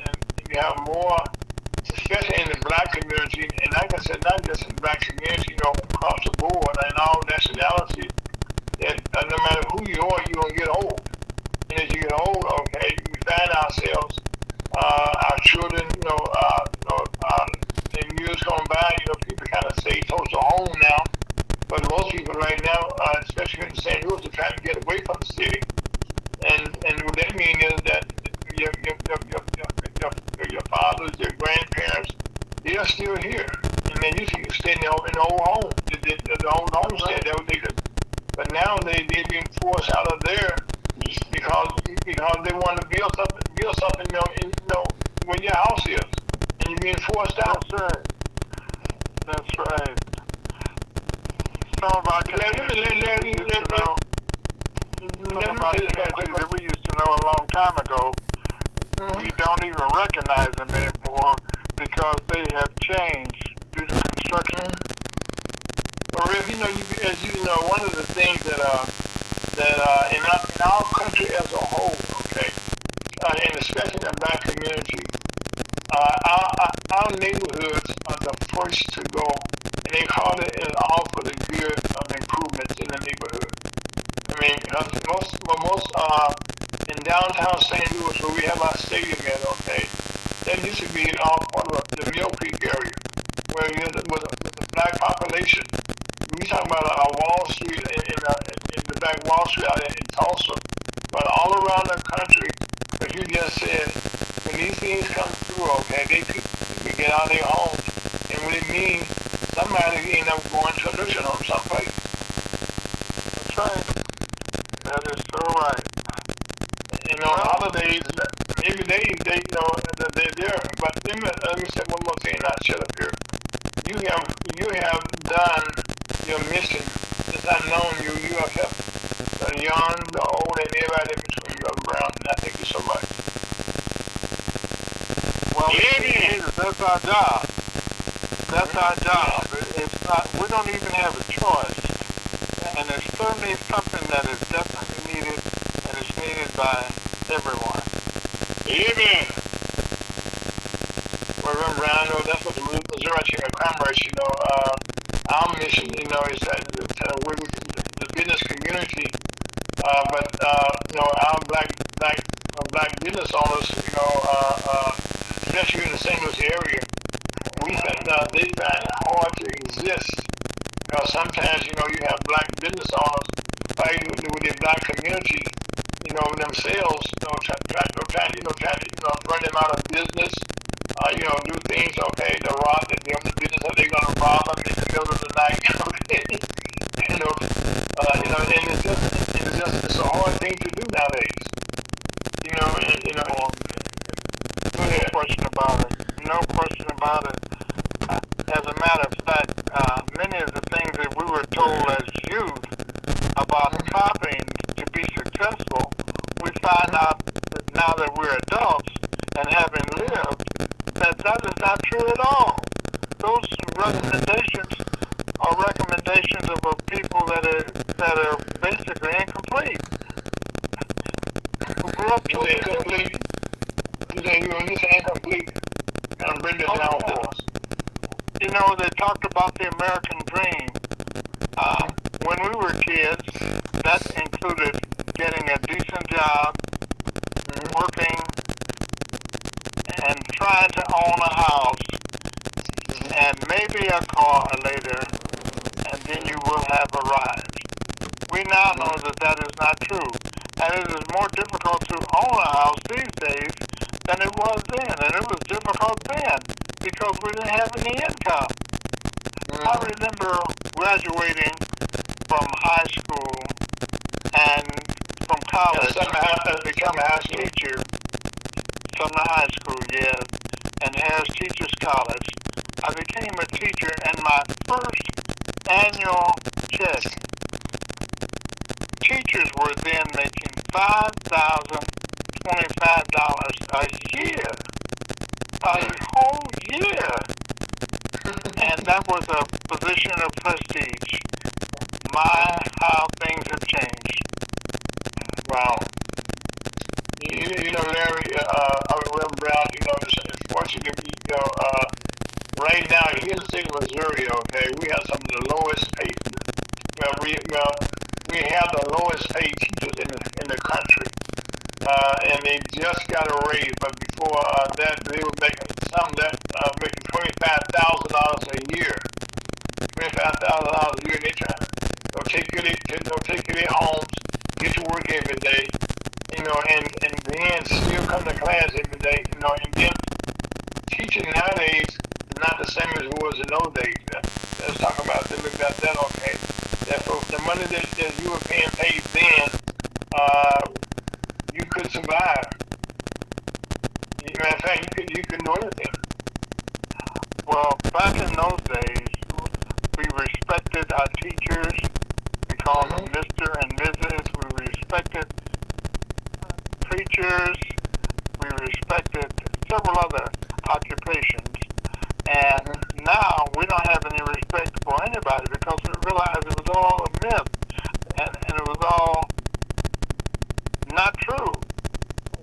And you have more, especially in the black community, and like I said, not just in the black community, you know, across the board and all nationalities, that no matter who you are, you're going to get old. And as you get old, okay, we find ourselves, our children, in years gone by, you know, people kind of stay close to home now. But most people right now, especially in St. Louis, are trying to get away from the city. And what that means is that your fathers, your grandparents, they are still here. And they used to stay in the old home, the old homestead. That was but now they're being forced out of there because they want to build something, where your house is, and you're being forced out. That's right. Some of our communities that we used to know a long time ago, we don't even recognize them anymore because they have changed due to construction. Well, Rick, as you know, one of the things that in our country as a whole, okay, and especially in the black community, our neighborhoods are the first to go, and they call it all for the good of improvements in the neighborhood. I mean, most in downtown St. Louis, where we have our stadium at, okay, that used to be all part of the Mill Creek area, where with the black population. We talk about Wall Street in the back Wall Street out in Tulsa, but all around the country, as you just said, when these things come through, okay, they could get out of their homes, and what it means, somebody end up going to a nursing home someplace. That's right. That is so right. You know, holidays, every day they're there. But let me say one more thing, and I'll shut up here. You have done your mission. Since I've known you, you have helped the young, the old, and everybody in between, Brother Brown, and I thank you so much. Well, that's our job. That's our job. It's not. We don't even have a choice, and it's certainly something that is definitely needed, and it's needed by everyone. Amen. Well, Reverend Brown, that's what the Missouri Chamber of Commerce, our mission, is to work with the business community, but our black business owners, especially in the St. Louis area, they find it hard to exist. Sometimes, you have black business owners fighting with their black community, themselves, trying to run them out of business, do things, okay, to rob them, the business that they're going to rob them in the middle of the night, and it's a hard thing to do nowadays, No question about it. No question about it. As a matter of fact, many of the things that we were told as youth about copying to be successful, we find out that now that we're adults and having lived, that is not true at all. Those recommendations are recommendations of people that are basically incomplete. Who grew up to incomplete. You say incomplete. And bring it down for us. They talked about the American dream. When we were kids, that included getting a decent job, working, and trying to own a house, and maybe a car later, and then you will have arrived. We now know that is not true, and it is more difficult to own a house these days than it was then, and it was difficult then because we didn't have any income. I remember graduating from high school and from college, become a teacher. Sumner High School, yes, and Harris Teachers College. I became a teacher, and my first annual check, teachers were then making $5,025 a year, a whole year, and that was a position of prestige. My, how things have changed. Wow. Larry, Reverend Brown, unfortunately, right right now, here in the state of Missouri, okay, we have some of the lowest paid. We have the lowest paid teachers in the country, and they just got a raise. But before that, they were making making $25,000 a year. $25,000 a year. They trying to take you to their homes, get to work every day, and then still come to class every day, and then teaching nowadays is not the same as it was in those days. Let's talk about that, okay? That for the money that you were being paid then, you could survive. Matter of fact, you could do anything. Well, back in those days, we respected our teachers. We called them Mr. and Mrs. We respected preachers. We respected several other occupations. And now we don't have any respect for anybody because we realized it was all a myth and it was all not true.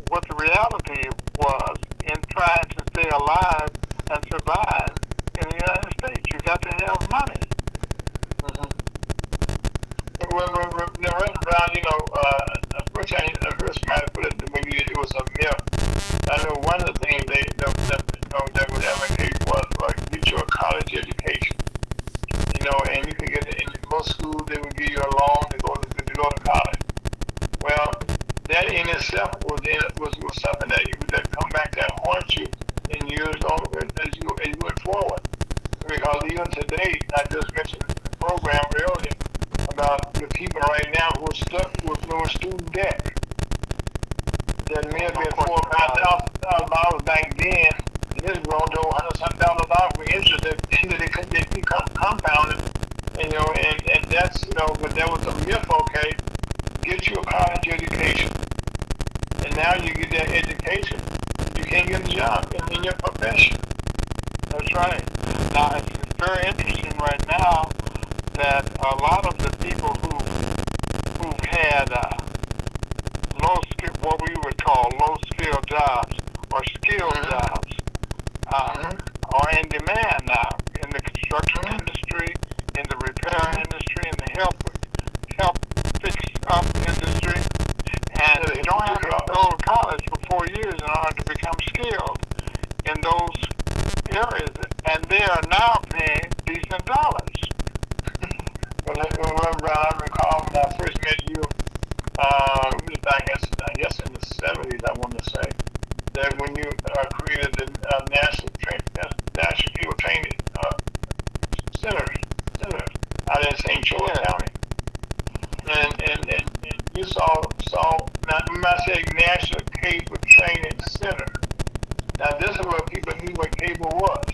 What the reality was in trying to stay alive and survive in the United States, you got to have money. Reverend Brown, first I heard somebody put it when it was a myth. I know one of the things that would advocate was get you a college education. And you could get in most schools they would give you a loan to go to college. Well, that in itself was something that come back to haunt you in years as you went forward. Because even today, I just mentioned the program earlier about the people right now who are stuck with no student debt. That may have been $4,000 or $5,000 back then, and it's grown to $100,000 for interest that they become compounded. And that's but that was a myth. Okay, get you a college education, and now you get that education, you can't get a job in your profession. That's right. Now it's very interesting right now that a lot of the people who've had what we would call low skill jobs or skilled jobs are in demand now in the construction industry, in the repair industry, in the help fix up industry, and you don't have to go to college for 4 years in order to become skilled in those areas, and they are now paying decent dollars. Well, I recall when I first met you, I guess in the 70s, I want to say, that when you created the National Field Training Center out in St. George County. And you saw now when I say National Cable Training Center, now this is where people knew what cable was.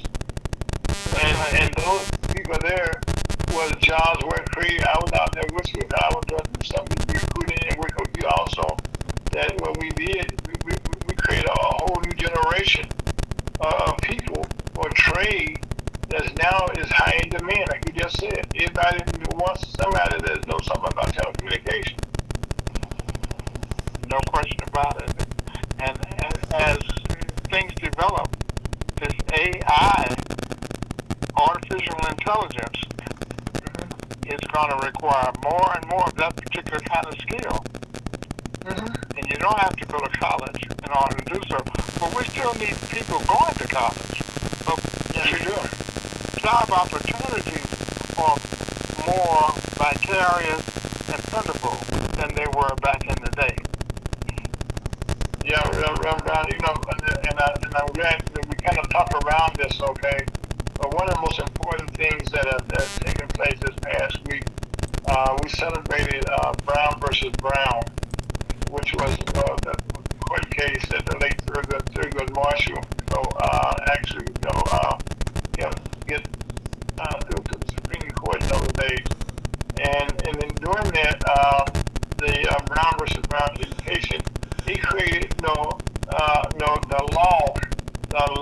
And those people there was jobs were created. I was out there with you. I was doing something recruiting and working with you also. That what we did, we created a whole new generation of people or trade that's now is high in demand, like you just said. Everybody wants somebody that knows something about telecommunications. No question about it. And as things develop, this AI, artificial intelligence, is going to require more and more of that particular kind of skill. And you don't have to go to college in order to do so. But we still need people going to college. But yes, we do. Job opportunities are more vicarious and plentiful than they were back in the day. Yeah, Brown, and I'm glad that we kind of talk around this, okay? But one of the most important things that have taken place this past week, we celebrated Brown versus Brown, which was the court case that the late Thurgood Marshall, actually, get through to the Supreme Court in those days. And in doing that, the Brown versus Brown education, he created the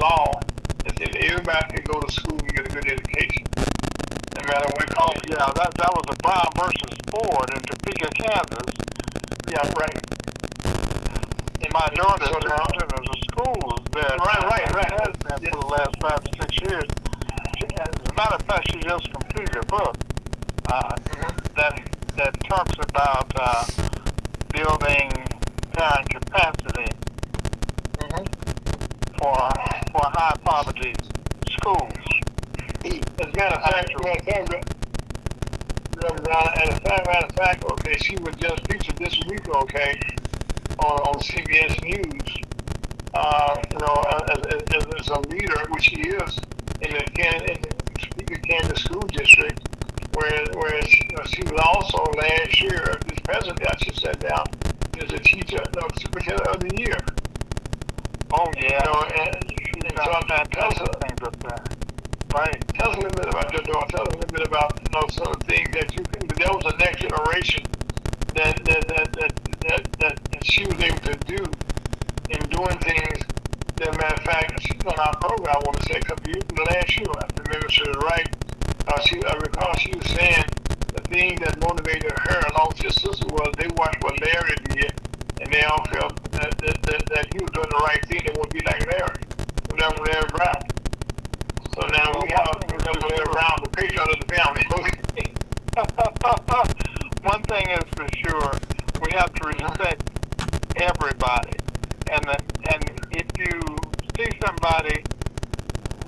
law that said everybody could go to school and get a good education, no matter what college. Yeah, that was the Brown versus Ford in Topeka, Kansas. Yeah, right. And my daughter attended a school there. Right. Has been for the last 5 to 6 years. matter of fact, she just completed a book that talks about building parent capacity for high poverty schools. As a matter of fact, okay, she was just featured this week, okay, on CBS News. As a leader, which she is in the Kansas School District, where she was also last year, this president, she sat down as a teacher, superintendent of the year. Oh yeah. She's done fantastic things up there. Right. Tell us a little bit about your daughter. Tell us a little bit about some of the things that you can. There was a next generation that she was able to do in doing things. As a matter of fact, she's on our program. I want to say a couple of years last year. I remember she was right. I recall she was saying the thing that motivated her along with her sister was they watched what Larry did, and they all felt that he was doing the right thing. They would be like Larry, whatever Larry Brown. So now we have Larry Brown, the patriot of the family. One thing is for sure, we have to respect everybody, and if you see somebody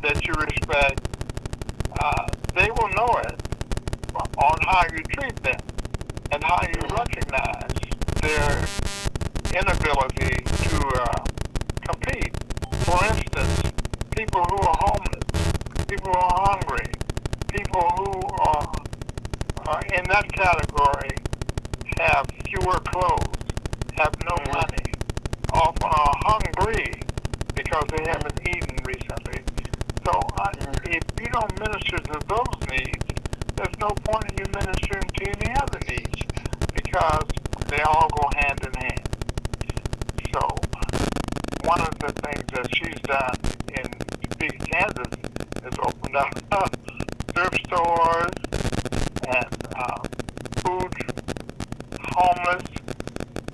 that you respect, they will know it on how you treat them and how you recognize their inability to compete. For instance, people who are homeless, people who are hungry, people who are in that category have fewer clothes, have no money, often are hungry because they haven't eaten recently. So if you don't minister to those needs, there's no point in you ministering to any other needs because they all go hand in hand. So one of the things that she's done in Topeka, Kansas is opened up thrift stores and food, homeless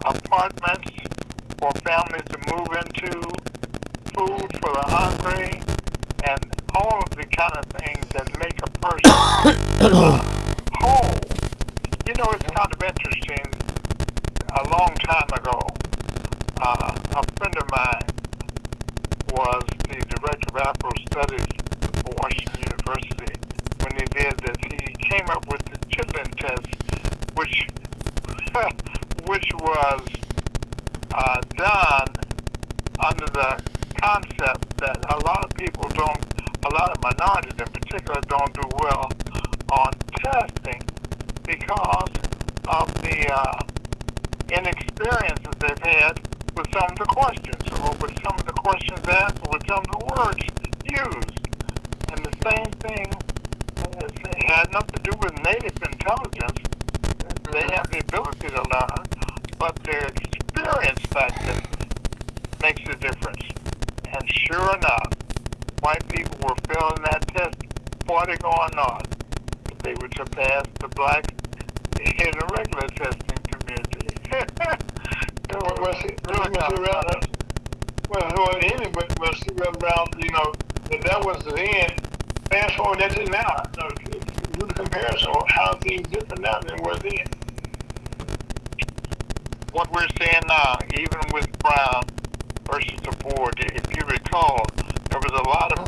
apartments for families to move into, food for the hungry, and all of the kind of things that make a person whole. You know, it's kind of interesting. A long time ago, a friend of mine was the director of Afro Studies for Washington University. When he did this, he came up with the Chitlin test, which was done under the concept that a lot of people a lot of minorities in particular don't do well on testing because of the inexperiences they've had with some of the questions, or with some of the questions asked, or with some of the words used. And the same thing had nothing to do with native intelligence. They have the ability to learn, but their experience factor makes a difference. And sure enough, white people were failing that test, party going on. They would surpass the black in the regular testing community. That was the end. Fast forward that to now. Do the comparison of how things different now than were then. What we're seeing now, even with Brown versus the board, if you recall, there was a lot of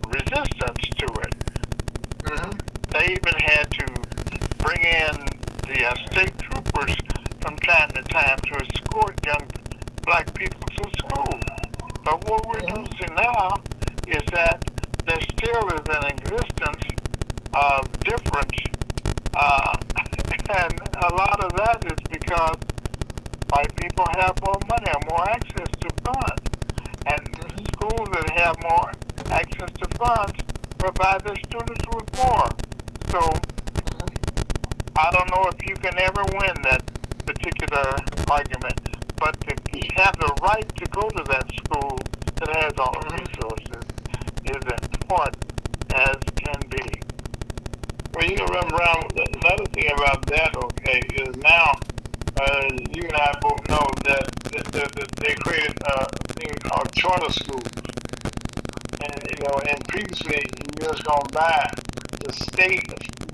resistance to it. They even had to bring in the state troopers from time to time to escort young black people to school. But what we're noticing now is that there still is an existence of difference, and a lot of that is because white people have more money and more access to funds. And schools that have more access to funds provide their students with more. So I don't know if you can ever win that particular argument, but to have the right to go to that school that has all the resources is important as can be. Well, you know, Reverend Brown, another thing about that, okay, is now you and I both know that they created a thing called charter schools. And and previously, in years gone by, the state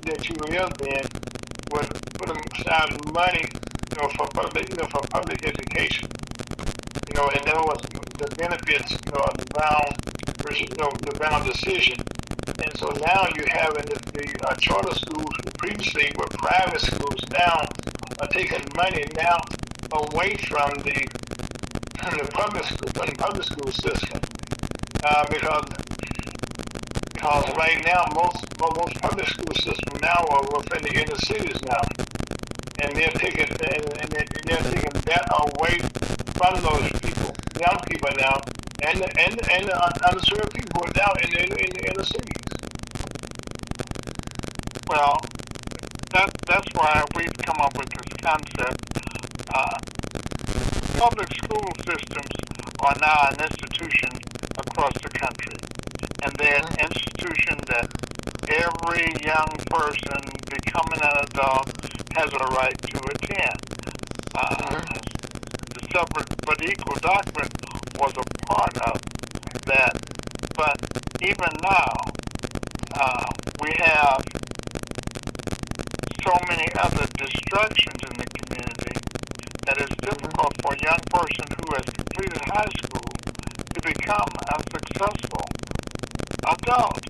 that you lived in would put aside money, for public education. And there was the benefits, of the Brown versus, the Brown decision. And so now you have in the charter schools previously were private schools now are taking money now away from the public school system because right now most public school systems now are within the inner cities now, and they're taking that away from those people, young people now, and the underserved people who are down in the inner cities. Well, that's why we've come up with this concept. Public school systems are now an institution across the country, and they're an institution that every young person becoming an adult has a right to attend. The separate but equal doctrine was a part of that, but even now we have so many other distractions in the community that it's difficult for a young person who has completed high school to become a successful adult.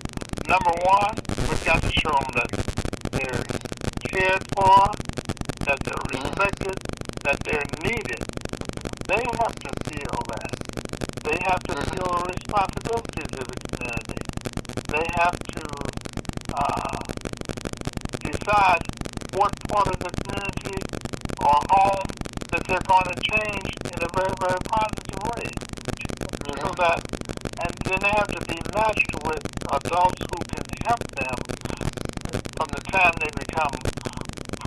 Number one, we've got to show them that they're cared for, that they're respected, that they're needed. They have to feel that. They have to feel a responsibility to the community. They have to decide what part of the community or home that they're going to change in a very, very positive way. So that, and then they have to be matched with adults who can help them from the time they become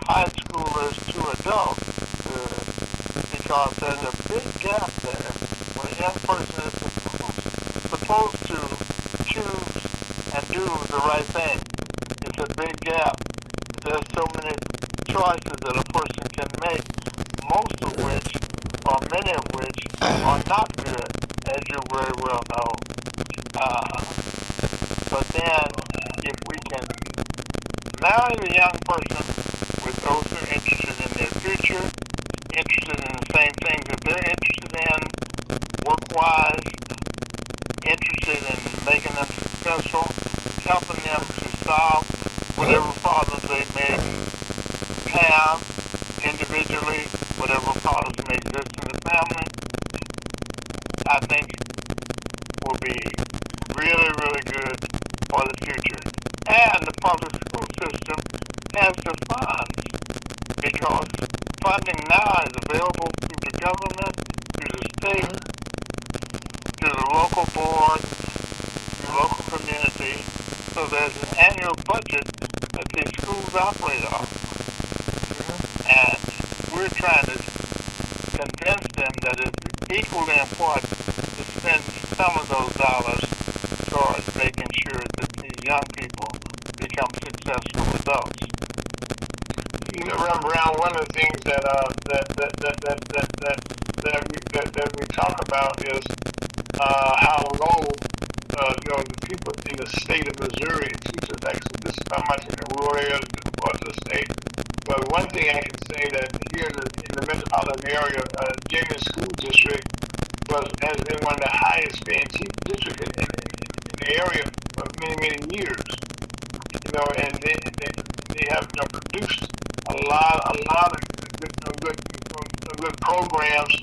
high schoolers to adults, because there's a big gap there when a young person is supposed to choose and do the right thing. It's a big gap. There's so many choices that a person can make, most of which, or many of which, are not good, as you very well know. But then, if we can marry the young person with those who are interested in their future, interested in the same things that they're interested in, work-wise, interested in making them successful, helping them to solve whatever problems they may have individually, whatever problems may exist in the family, I think will be really, really good for the future. And the public school system has the funds, because funding now is available through the government, through the state, through the local board, the local community. So there's an annual budget that these schools operate off. And we're trying to convince them that it's equally important to spend some of those dollars towards making sure that these young people become successful adults. Reverend Brown, one of the things that we talk about is how low the people in the state of Missouri, teachers actually, this is how much in the rural areas of the state. But one thing I can say that here in the metropolitan area, James School District has been one of the highest paying districts in the area for many, many years. And they have produced a lot of good programs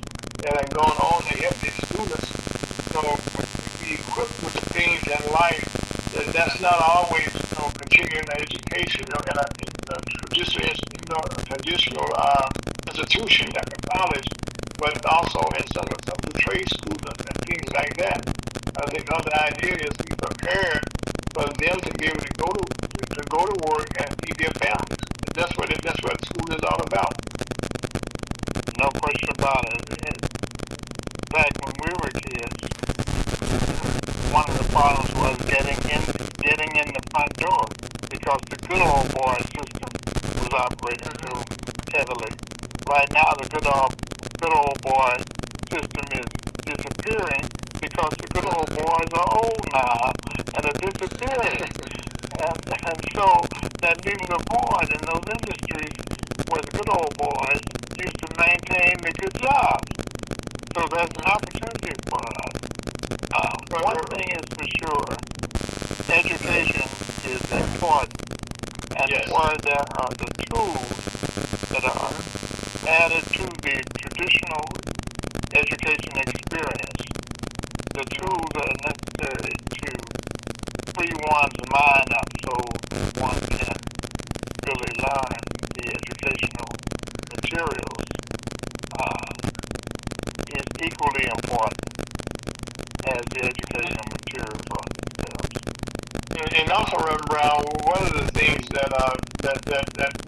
that are going on to help these students. Be equipped with the things in life that's not always continuing education in a traditional institution like a college, but also in some of the trade schools and things like that. I think the idea is to be prepared for them to be able to go to work and feed their families. That's what school is all about. No question about it. Back when we were kids, one of the problems was getting in the front door, because the good old boy system was operating too heavily. Right now, the good old boy system is disappearing because the good old boys are old now and are disappearing. And so that leaves a void in those industries where the good old boys used to maintain the good jobs. So there's an opportunity for us. One thing is for sure, education is important. And where there are the tools that are added to the traditional education experience, the tools that are necessary to free one's mind up so one can really learn the educational materials is equally important as the educational materials are themselves. And also, Reverend Brown, one of the things that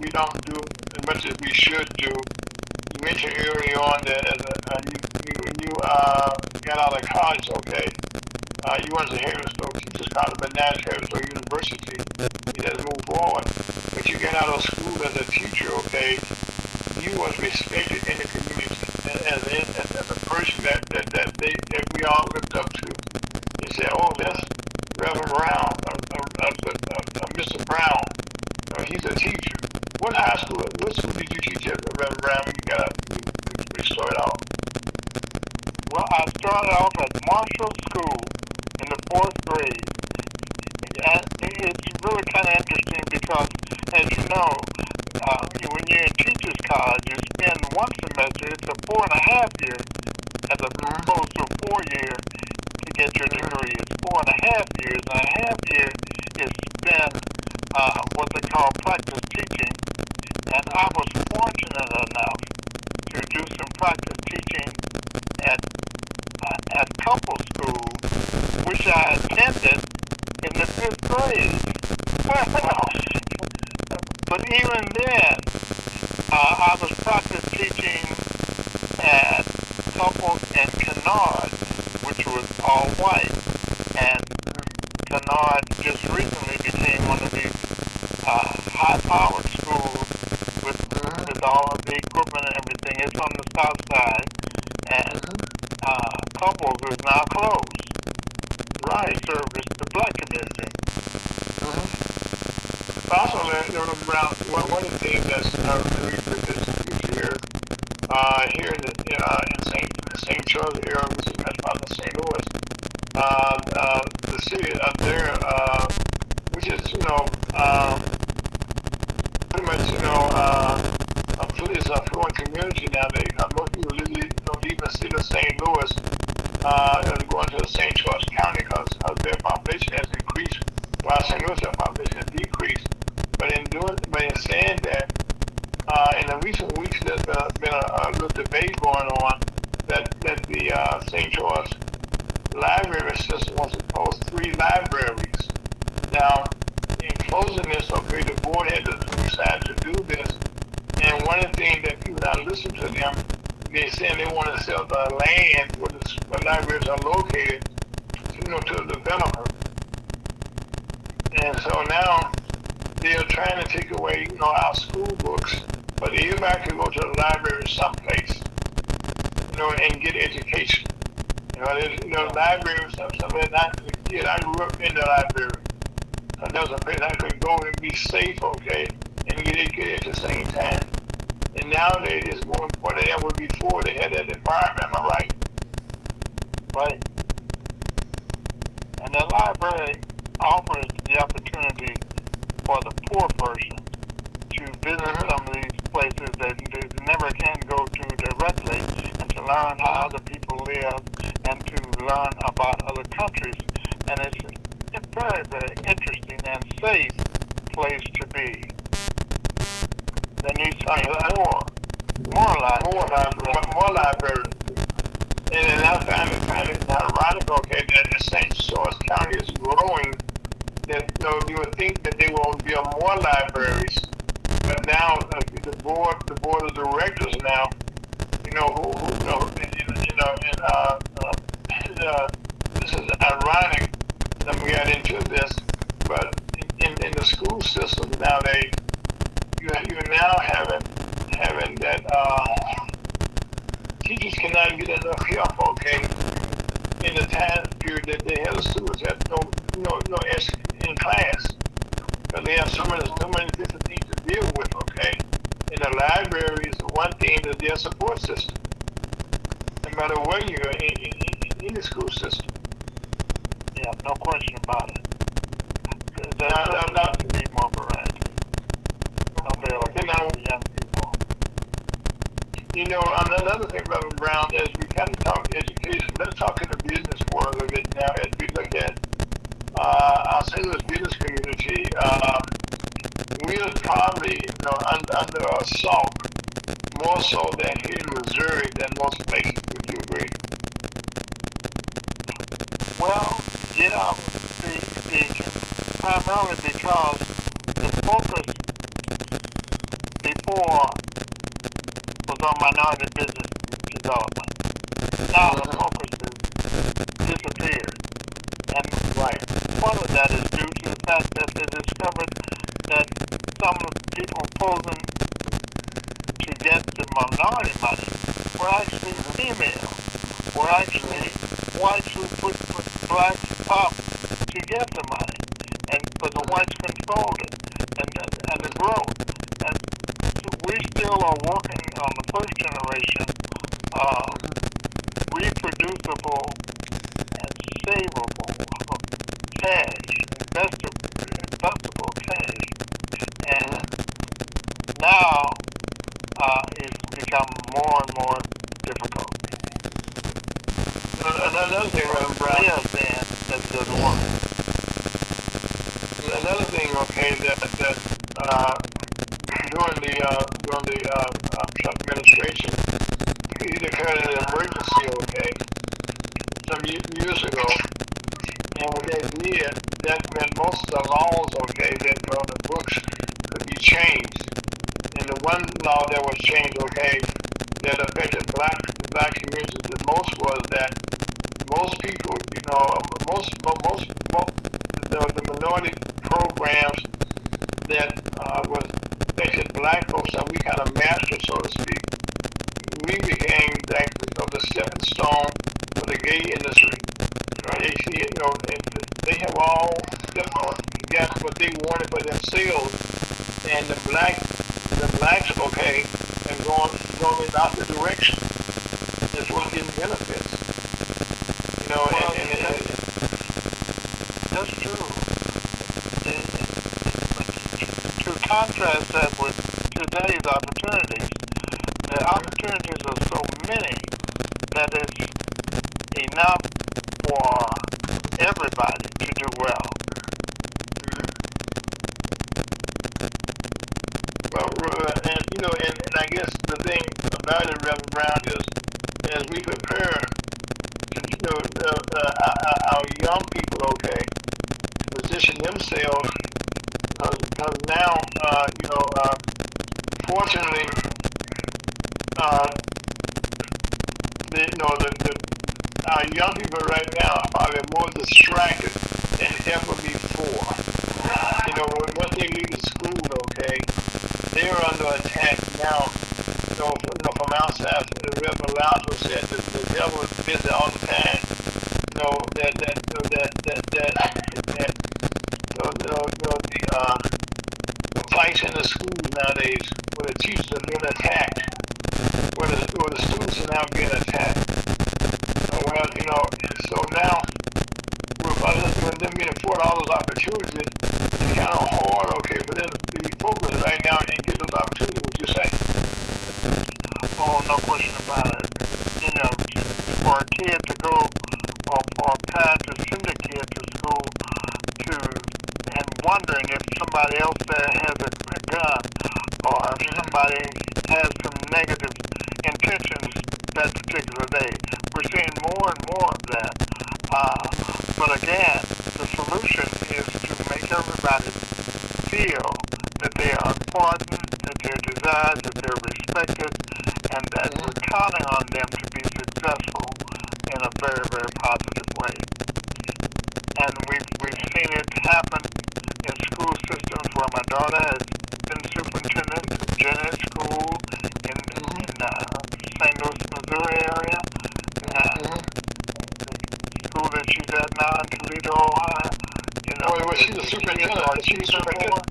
we don't do as much as we should do, you mentioned early on that when you got out of college, okay, you went to Haverstow Teachers College, but now it's Haverstow University. You had to move forward. But you get out of school as a teacher, okay, you was respected in the community as a person that we all looked up to. You said, oh, that's Reverend Brown, Mr. Brown. He's a teacher. What school did you teach at, Reverend Brown, when you started out? Well, I started off at Marshall School in the 4th grade. And it's really kind of interesting because, as you know, when you're in teacher's college, you spend one semester, it's a 4.5 year, as opposed to a 4 year to get your degree. It's 4.5 years, and a half year is spent what they call practice teaching. And I was fortunate enough to do some practice teaching at couple school, which I attended in the 5th grade. But even then, I was practice teaching at Couples and Kennard, which was all white. And Kennard just recently became one of these high-powered schools with all of the equipment and everything. It's on the south side. And Couples is now closed. Right. Service the black community. Also, one of the things that's really good this year, here in St. Charles area, which is metropolitan St. Louis, the city up there, which is, pretty much, a affluent community nowadays. Most people live in the city of St. Louis, and going to St. Charles County because their population has increased, while St. Louis population has decreased. But in saying that, in the recent weeks, there's been a little debate going on that the St. Charles library system was to close 3 libraries. Now, in closing this, okay, the board had to decide to do this. And one of the things that people not listen to them, they saying they want to sell the land where the libraries are located, to the developer. And so now they are trying to take away, our school books, but everybody can go to the library someplace, and get education. Libraries, something not as a kid, I grew up in the library. So that was a place I could go and be safe, okay, and get educated at the same time. And nowadays, it's more important than ever before. They had that environment, am I right? Right. And the library offers the opportunity for the poor person to visit some of these places that they never can go to directly, and to learn how other people live, and to learn about other countries. And it's a very, very interesting and safe place to be. There needs to be more libraries. And I find it kind of ironic, okay, that St. Charles County is growing. That you would think that they will build more libraries, but now the board of directors now, this is ironic that we got into this, but in the school system nowadays, you're now having that teachers cannot get enough help, okay, in the time class. Because they have so many different things to deal with, okay? And the library is the one thing that their support system. No matter where you are in the school system. Yeah, no question about it. There Now, has to be more variety available to the young people. you know, another thing, Reverend Brown, as we kind of talk education, let's talk in the business world a little bit now as we look at our St. Louis business community. We are probably, you know, under assault more so than here in Missouri than most places. Would you agree? Well, yeah, primarily because the focus before was on minority business development. Now the focus has disappeared. And part of that is due to the fact that they discovered that some of the people posing to get the minority money were actually female, were actually whites who put blacks up to get the money, and but the whites controlled it and the growth. And so we still are working on the first generation of reproducible and savable cash, investable cash, and now it's become more and more difficult. Another thing, Reverend Brown. Yes, man, that doesn't work. Another thing, okay, that during the Trump administration, he declared an emergency, okay, some years ago, and when they did, that meant most of the laws, okay, that were on the books could be changed. And the one law that was changed, okay, that affected the black community the most was that most people, you know, the minority programs that was affected black folks, and we kind of mastered, so to speak. We became like, you know, the stepping stone for the gay industry. Right? You know, they have all got what they wanted for themselves, and the blacks, okay, and going in the opposite direction. That's what getting benefits. You know, Well, and that's true. To contrast that with today's opportunities, the opportunities are so many that it's enough for everybody to do well. well, and you know, and I guess the thing about it, Reverend Brown, is as we prepare to, you know, our young people, okay, to position themselves, because now, you know, fortunately, our young people right now are probably more distracted than ever before. You know, once they leave the school, okay, they're under attack now. You know, from outside. Reverend Alonzo said that the devil is busy all the time. You know the fights in the schools nowadays, where the teachers are being attacked, where the students are now being attacked. Well, you know, so now with them being afforded all those opportunities, it's kind of hard, okay, for them to be focused right now and get those opportunities. Would you say? Oh, no question about it. You know, for a kid to go, or for a parent to send a kid to school and wondering if somebody else there has a gun, or if somebody has some negative intentions that particular day. We're seeing more and more of that. But again, the solution is to make everybody feel that they are important, that they're desired, that they're respected, and that we're counting on them to be successful in a very, very positive way. And we've seen it happen in school systems where my daughter has been superintendent of Jennett School in St. Louis, Missouri area. The school that she's at now in Toledo, Ohio. You know, Was she's a superintendent. She's a superintendent.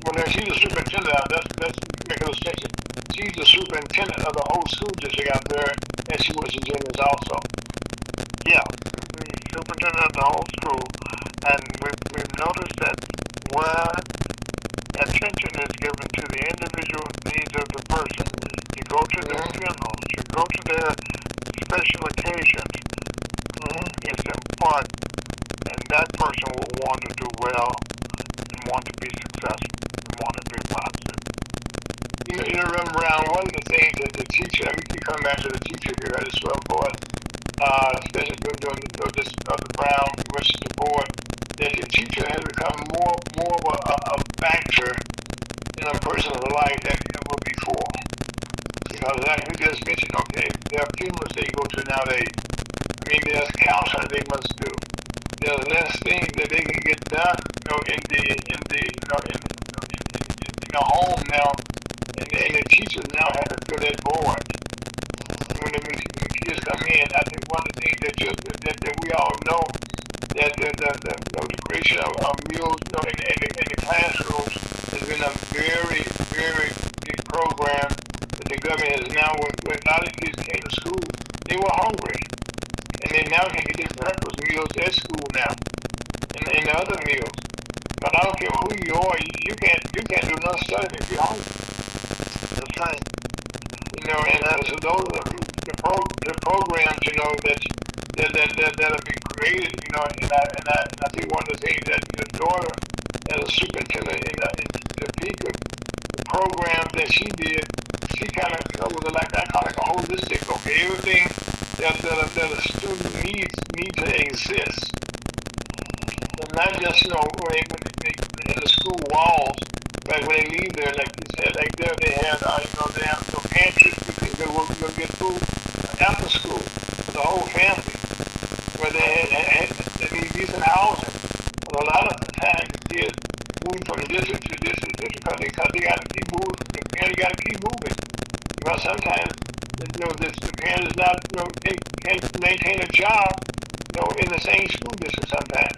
Well, now she's a superintendent. That's make a distinction. She's the superintendent of the whole school district out there, and she was in Genius also. Yeah, superintendent of the whole school, and we've noticed that where attention is given to the individual needs of the person, you go to their funerals, you go to their special occasions, it's important, and that person will want to do well and want to be successful and want to be positive. You know, remember, Brown, one of the things that the teacher, and we keep coming back to the teacher here at the Swell Board, especially during this the Brown versus the board, that the teacher has become more of a factor in a person's life than ever before. Because like we just mentioned, okay, there are funerals they go to nowadays. I mean, there's counseling they must do. There's less things that they can get done, in the home now, and the teachers now have to fill that void. When kids come in, I think one of the things that we all know that the creation of meals, in the classrooms has been a very, very big program that the government has now. When a lot of kids came to school, they were hungry, and they now can get their breakfast meals at school now, and the other meals. But I don't care who you are, you can't do no studying if you're hungry. That's right. And so those are the programs, that have been created, and I think one of the things that your daughter, as a superintendent in Topeka, the programs that she did, she kind of was like a holistic, okay, everything that a student needs to exist. And not just, when they in the school walls, but when they leave there, like you said, like there they have, they have no pantries. You can go get food after school for the whole family, where they need decent housing. But a lot of the time, the kids move from district to district because they got to keep moving. The parents got to keep moving. Because sometimes, the parents not, can't maintain a job, in the same school district sometimes.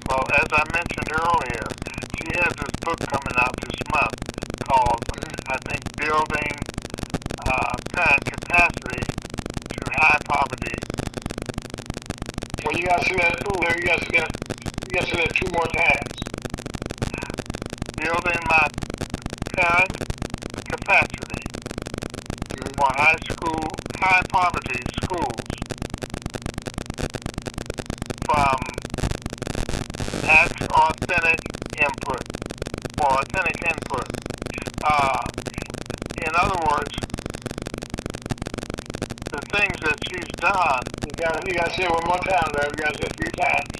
Well, as I mentioned earlier, she has this book coming out this month called, I think, Building Parent Capacity to High Poverty. Well, you got to see that too. You got to see that 2 more times. Building my parent capacity for high poverty schools from authentic input. In other words, the things that she's done. You got to say it 1 more time, Larry. You got to say it 3 times.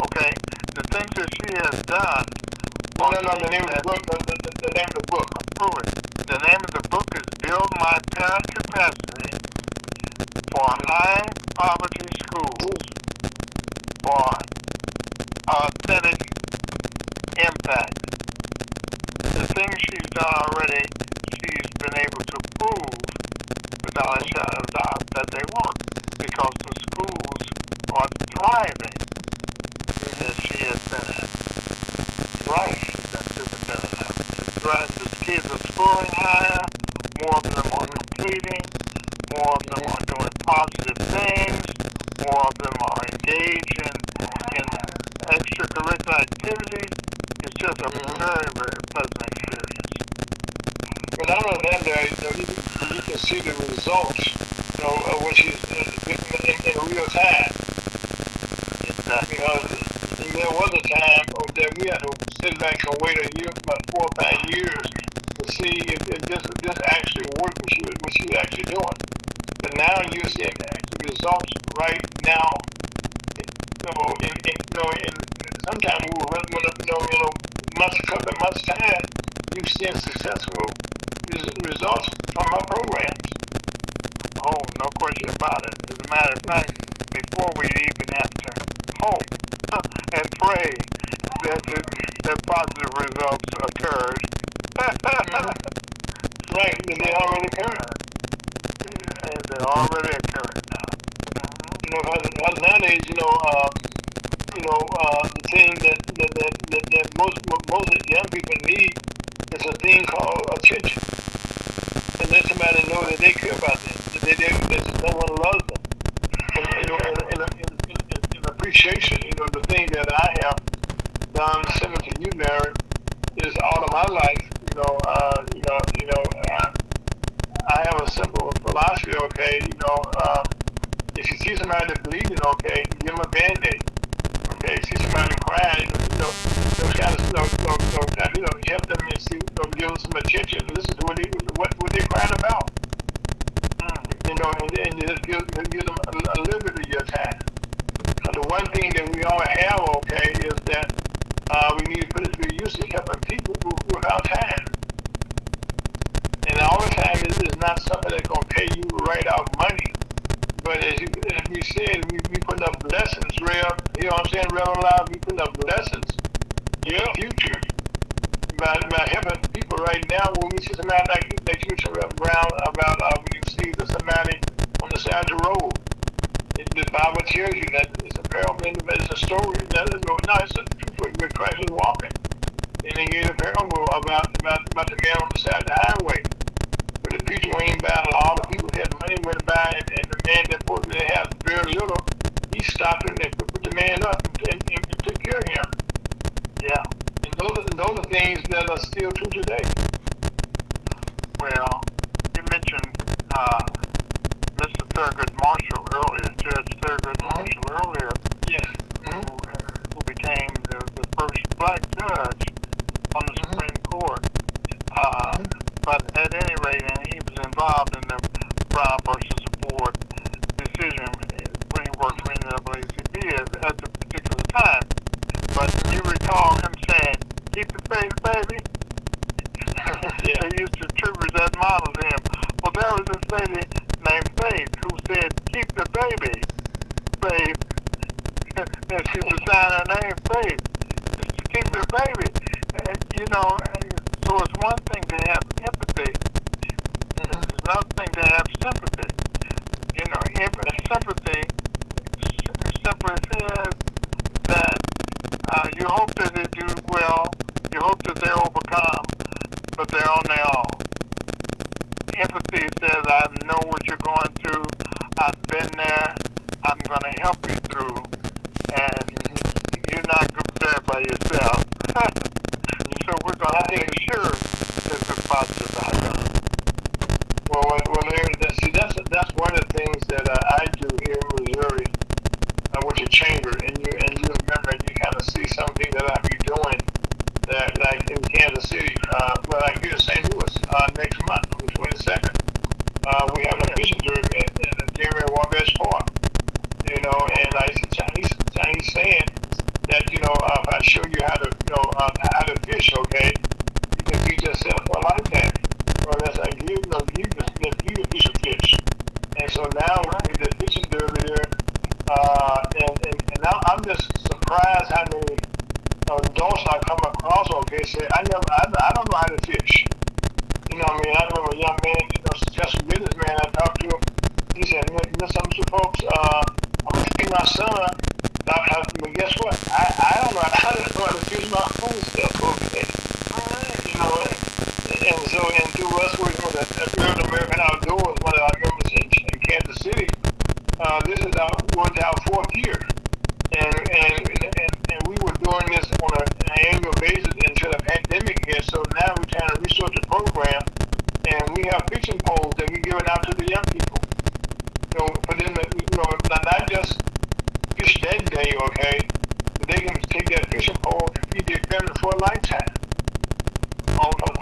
Okay, the things that she has done. No, the name of the book. The name of the book. Prove it. The name of the book is Build My Parent Capacity for High Poverty Schools for Authentic Impact. The things she's done already, she's been able to prove without a shadow of doubt that they work, because the schools are thriving as she has been at. Right. She's been superintendent of it. It's thriving. The kids are scoring higher, more of them are completing, more of them are doing positive things, more of them are engaged in extracurricular activities. It's just a very, very pleasant experience. But not only that, you can see the results, of what she's in real time. Exactly. Because there was a time that we had to sit back and wait a year, about 4 or 5 years, to see if this actually worked, what she was actually doing. But now you're seeing the actual results right now. Sometimes we will run, a couple of months time, you've seen successful results from our programs. Oh, no question about it. As a matter of fact, before we even have to hope and pray that positive results occurred. Right, and they already occurred. They're already occurring now. Because nowadays, the thing that most young people need is a thing called attention. And let somebody know that they care about them, that someone loves them. And appreciation, the thing that I have done similar to you, Larry, is all of my life, I have a simple philosophy, okay, if you see somebody that's bleeding, okay, give them a Band-Aid. Okay, see somebody crying, those kind of help them and see, give them some attention. Listen to what they're crying about. And just give them a little bit of your time. The one thing that we all have, okay, is that we need to put it to use to helping people without time. And all the time is not something that's going to pay you right out money. But as you said, we put up blessings, Rev. You know what I'm saying, Reverend Lyle? We put up blessings in the future by helping people right now. When we see somebody like you, Reverend Brown, about when you see somebody on the side of the road, the Bible tells you that it's a parable, it's a story. No, it's a truth where Christ was walking. And he gave a parable about the man on the side of the highway. The preacher went by, all the people who had money went by, and the man that they had very little, he stopped and put the man up and took care of him. Yeah. And those are things that are still true today. Well, you mentioned Mr. Thurgood Marshall earlier, Judge Thurgood Marshall earlier. Yes. Who became the first black judge on the Supreme Court. But at any rate, he was involved in the Brown versus Ford decision when he worked for NAACP at the particular time. But you recall him saying, "Keep the faith, baby." They used to attribute that model to him. Well, there was this lady named Faith who said, "Keep the baby, Faith." And she was signing her name, Faith. Keep the baby. So it's one thing to have empathy. It's another thing to have sympathy. Sympathy simply says that you hope that they do well, you hope that they overcome, but they're on their own. Empathy says, I know what you're going through, I've been there, I'm going to help you through, and you're not there by yourself. So we're going to make sure there's a positive outcome. Well, Larry, that's one of the things that I do here in Missouri with your chamber, and you remember, you kind of see something that I be doing that, like in Kansas City, like here in St. Louis, next month, on the 22nd, we have a fishing derby at Jerry Wabash Park, and I see Chinese saying that, if I show you how to fish, okay, you can feed yourself for a lifetime. Or unless I give you a piece of fish. And so now with the fishing derby there, and now I'm just surprised how many adults I come across, okay, say, I don't know how to fish. I remember a young man, successful businessman I talked to him, he said, some folks, I'm going to feed my son, but guess what? I don't know how to fish my own stuff, okay. And through us working with the American Outdoors, one of our members in Kansas City, this is our fourth year. And we were doing this on an annual basis until the pandemic hit, so now we're trying to research the program, and we have fishing poles that we're giving out to the young people. So for them to, not just fish that day, okay, but they can take that fishing pole and feed their family for a lifetime.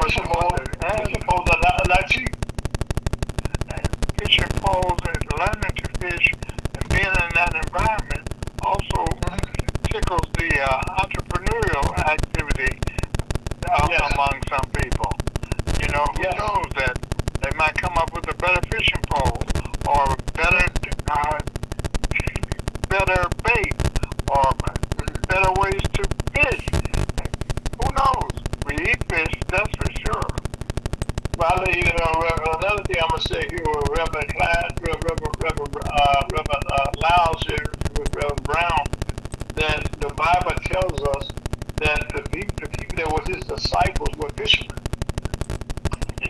Fishing poles are not cheap. Fishing poles and learning to fish and being in that environment also tickles the entrepreneurial activity among some people. Who knows that they might come up with a better fishing pole or better bait or better ways to fish. Who knows? We eat fish, that's for sure. Well, another thing I'm going to say here with Reverend Lyles here, with Reverend Brown, that the tells us that the people that were his disciples were fishermen.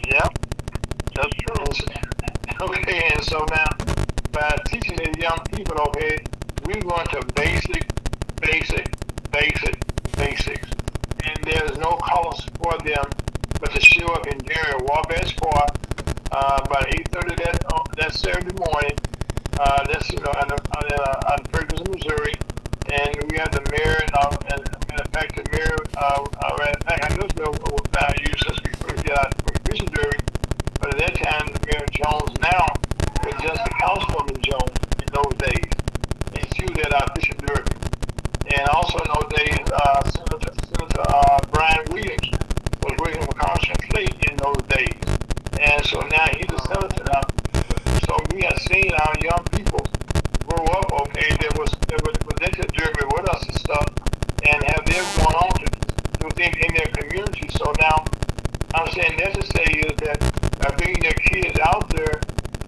Yep, that's true. Okay, and so now, by teaching the young people, okay, we're going to basics. And there's no cost for them but to show up in Jerry Wabash Park by 8:30 that Saturday morning. That's on Ferguson, Missouri, and we have the mayor and matter of fact, the mayor. I know no you since we first got out from Vision Derby, but at that time, the Mayor Jones now was just the Councilwoman Jones in those days, and she was at our Bishop Derby. And also in those days, Senator Brian Williams was working for Congressman Slate in those days. And so now he's a senator now. So we have seen our young people grow up, okay, that was into Derby with us and stuff, and have them going on to do things in their community. So now I'm saying that to say is that by bringing their kids out there,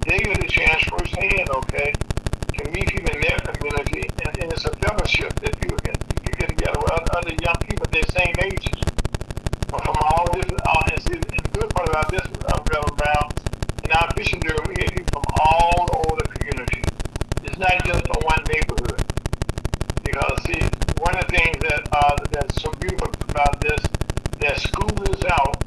they get a chance firsthand, okay, to meet people in their community, and it's a fellowship that people can get together with other young people their same ages, from all different. And the good part about this, Reverend Brown, in our fishing derby, we get people from all over the community. It's not just from one neighborhood. Because see, one of the things that's so beautiful about this, that school is out,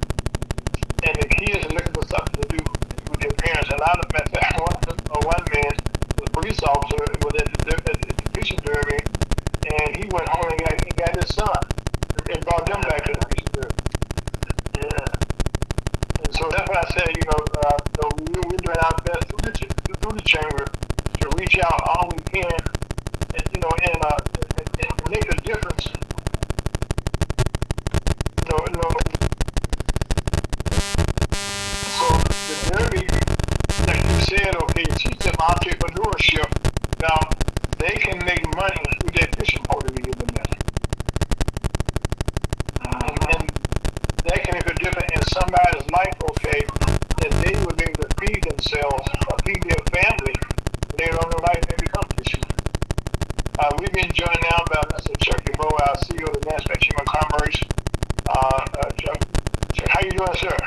and the kids are looking for something to do with their parents. A lot of them, in fact, one man, the police officer, was at the fishing derby, and he went home and got his son and brought them back to the fishing derby. Yeah. And so that's why I said, we're doing our best through the chamber to reach out all we can, and make a difference. So the derby, like you said, okay, teach them entrepreneurship. Now they can make money through their fishing pole that we give them. And that can make a difference in somebody's life, okay, that they would be able to feed themselves or feed their family later on in life and become fishermen. We've been joined now by Mr. Chuck DeVoe, our CEO of the National Chamber of Commerce. Chuck, how you doing, sir?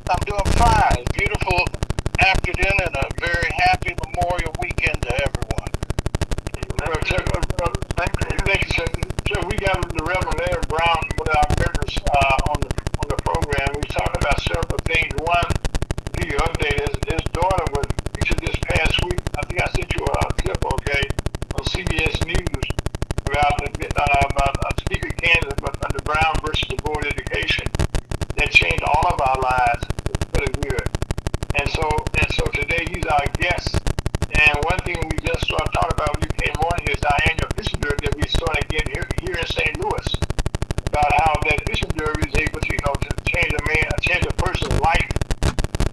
I'm doing fine. Beautiful afternoon and a very happy Memorial Weekend to everyone. Chuck, thank you, sir. Chuck, we got the Reverend Larry Brown, one of our members, on the program. We talked about several things. One, to give you an update, his daughter was featured this past week. I think I sent you a clip, okay, on CBS News about a speaker candidate under Brown versus the Board of Education that changed all of our lives for the good. And so today he's our guest. And one thing we just started talking about when you came on here is our annual fishing derby that we started again here in St. Louis. About how that fishing derby is able to, to change a person's life,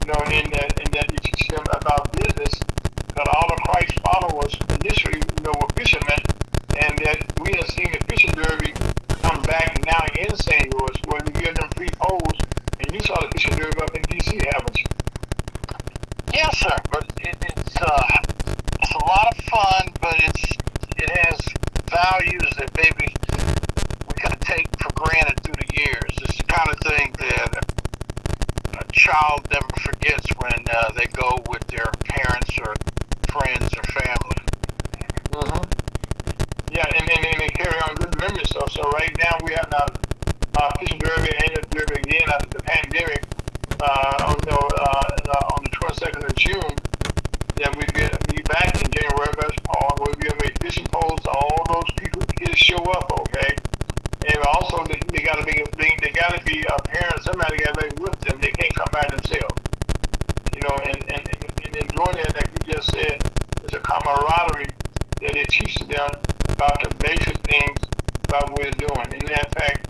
in that you teach them about business. Because all of Christ's followers initially, were fishermen, and that we have seen the fishing derby come back now in St. Louis, where we give them free poles. And you saw the fishing derby up in D.C., haven't you? Yes, sir. But it's a lot of fun, but it has values that maybe we kind of take for granted through the years. It's the kind of thing that a child never forgets when they go with their parents or friends or family. Mm-hmm. Yeah, and they carry on good memories. So right now we have fishing derby, annual derby again after the pandemic. On the 22nd of June, that we be back in January West Park, where we're gonna make fishing poles to all those people kids show up, okay. And also they gotta be a parent, somebody gotta be with them. They can't come by themselves. And enjoying that, like you just said, is a camaraderie that it teaches them about the basic things about what we're doing. And in fact,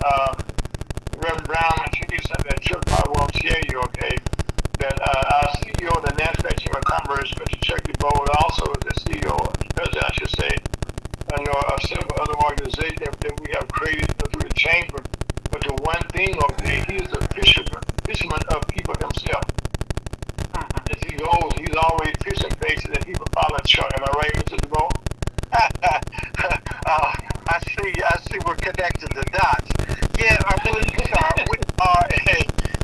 Reverend Brown, I tell you something that Chuck probably won't tell you, okay, that our CEO of the National Chamber of Commerce, Mr. Chuck DeVoe, also the CEO, president, I should say, of several other organizations that we have created through the chamber. But the one thing, okay, he is a fisherman of people himself. As he goes, he's always fishing places and people follow Chuck. Am I right, Mr. DeVoe? I see we're connecting the dots. shots. Yeah, I believe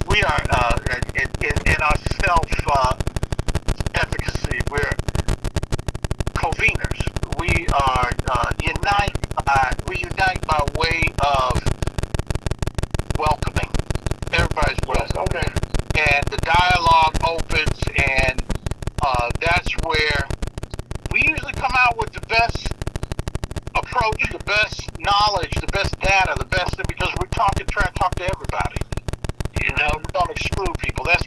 we are in our self efficacy. We're conveners. We are we unite by way of welcoming. Everybody's welcome. Okay. And the dialogue opens, and that's where we usually come out with the best approach, the best knowledge, the best data, the best, because we're trying to talk to everybody. You know, we don't exclude people. That's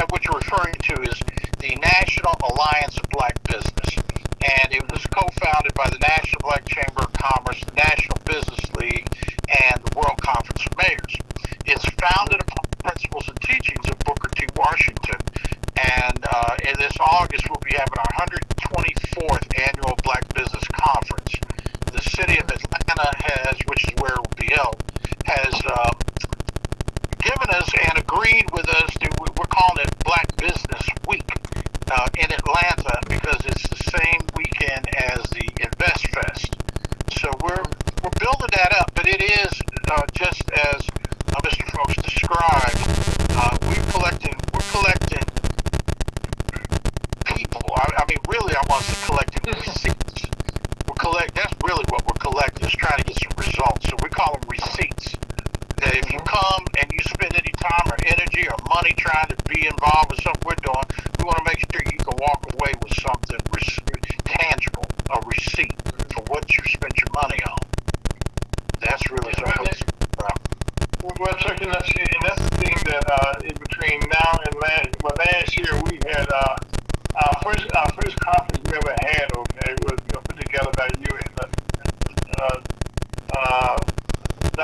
what you're referring to is the National Alliance of Black Business. And it was co-founded by the National Black Chamber of Commerce, the National Business League, and the World Conference of Mayors. It's founded upon the principles and teachings of Booker T. Washington. And in this August, we'll be having our 124th annual Black Business Conference. The city of Atlanta has, which is where it will be held, has given us and agreed with us to, we're calling it Black Business Week in Atlanta because it's the same weekend as the Invest Fest. So we're building that up, but it is just as Mr. Folks described, we're collecting people. I mean, really, I want to say collecting receipts. That's really what we're collecting, is trying to get some results. So we call them receipts. That if you come and you spend any time or energy or money trying to be involved with something we're doing, we want to make sure you can walk away with something tangible, a receipt for what you spent your money on. That's really something. Well, Chuck, and that's the thing that in between now and last year we had our first conference we ever had. Okay, was put together by you and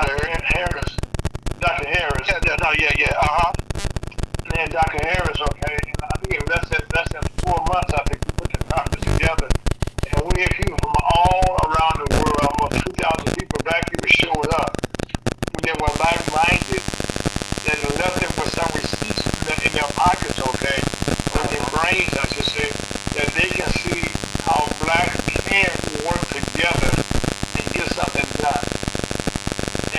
Dr. Harris. And Dr. Harris. Okay, and I think in less than 4 months, I think we put the conference together, and we had people from all around the world, almost 2,000 people back here showed up. They were like-minded, that left them with some receipts in their pockets, okay, or their brains, I should say, that they can see how Black can work together and get something done.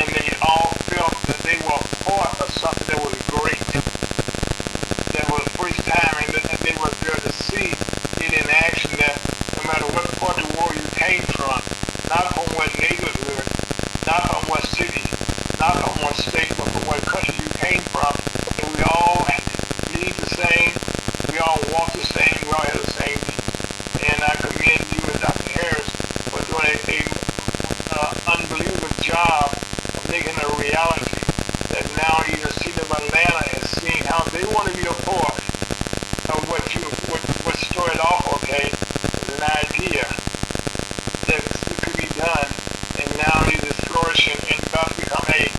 And they all felt that they were part of something that was great, that was first time, and they were there to see it in action, that no matter what part of the world you came from, not from what neighbors were, not from what city, not from what state, but from what country you came from, and we all need the same, we all walk the same, we all have the same need. And I commend you and Dr. Harris for doing a unbelievable job of making it a reality that now even the city of Atlanta is seeing how they want to be a part of what started off, okay, as an idea that could be done, and now it is flourishing and about to become a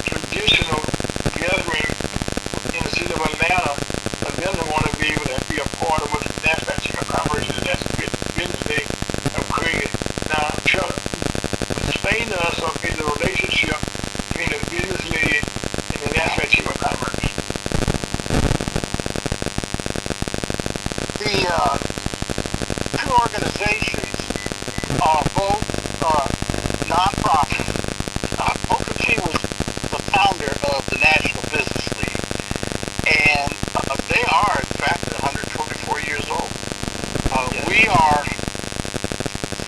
traditional gathering in the city of Atlanta for them to want to be able to be a part of what the National Chamber of Commerce and that's business they have created. Now, Chuck, explain to us, okay, the relationship between the business league and the National Chamber of Commerce. The two organizations are both non-profit. Booker T was the founder of the National Business League, and they are, in fact, 124 years old. We are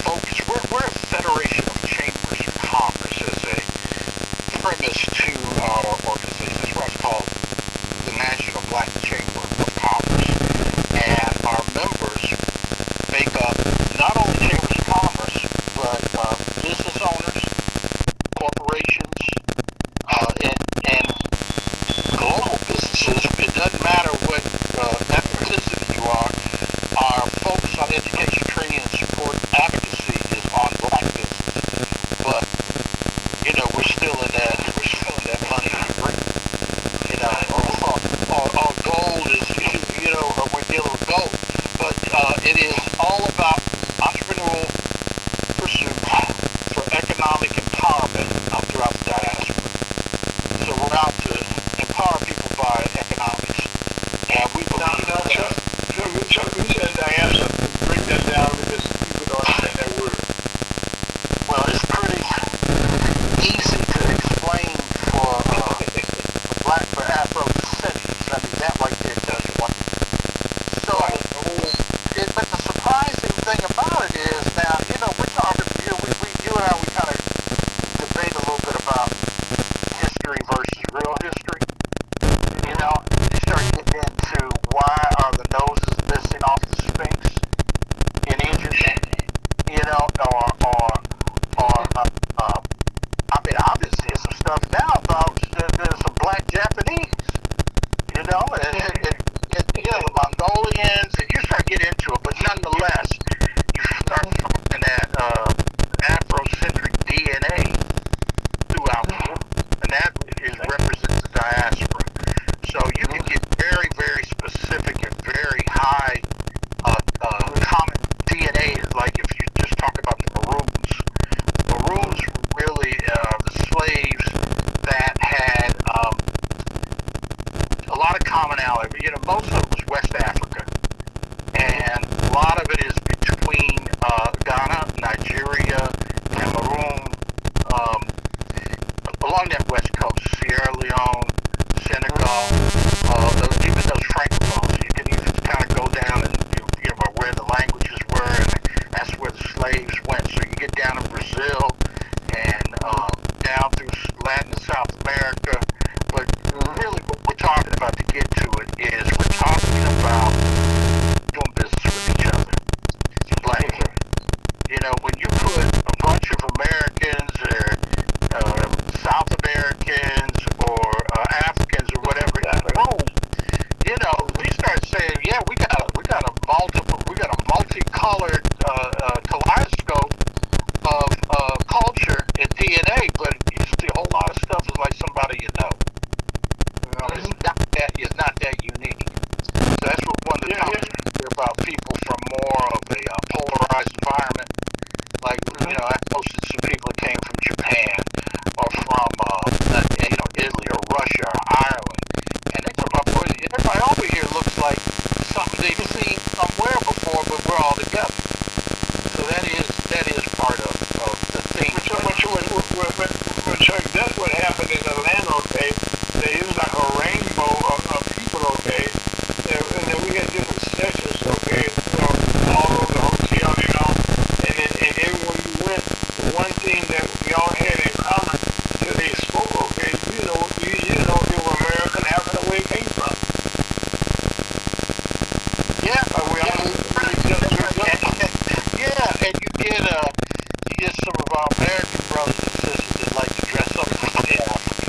focused. We're a federation of chambers of commerce as a premise to our organization. That's why it's called the National Black Chamber of Commerce. And our members make up not only chambers of commerce, but business owners, corporations, and global businesses. It doesn't matter what ethnicity you are. Our focus on education, training, and support advocacy is on Black business. But we're still in that money hungry. Our goal is we're dealing with gold, but it is all about entrepreneurial pursuit for economic empowerment throughout the diaspora. So we're out to empower people by economics, and we believe Chuck, you said diaspora. Break that stuff now about there's some black Japanese, you know, and the Mongolians, and you start getting into it, but nonetheless, you start finding that Afrocentric DNA throughout, and that represents the diaspora. So you can get very, very specific and very high common DNA, like if you just talk about the Maroons. Maroons were really the slaves that had a lot of commonality. You know, most of it was West Africa, and a lot of it is between Ghana, Nigeria, Cameroon, along that west coast, Sierra Leone, Senegal, even those francophones. You can even kind of go down and you know where the languages were, and that's where the slaves went. So you get down in Brazil and down through Latin and South America. But really, what we're talking about to get to it is we're talking about doing business with each other. Like, you know, when you put a bunch of Americans or South Americans or Africans or whatever in the room, you know, we start saying, yeah, we got a multicolored kaleidoscope of culture and DNA, but you see a whole lot of stuff is like somebody you know. It's not that unique. So that's what one of the topics here about people from more of a polarized environment. Like, you know, I posted some people that came from Japan or from, you know, Italy or Russia or Ireland. And they talk about, boy, everybody over here looks like something they've seen somewhere before, but we're all together. So that is part of the theme. Chuck, that's what happened in Atlanta, okay? It was like a rainbow of people, okay? And then we had different sessions, okay? You know, all over the hotel, you know? And then everywhere you went, one thing that we all had in common, till they spoke, okay? You know they were American, African, where it came from. Yeah. We all yeah, and you get some of our American brothers and sisters that like to dress up like the African.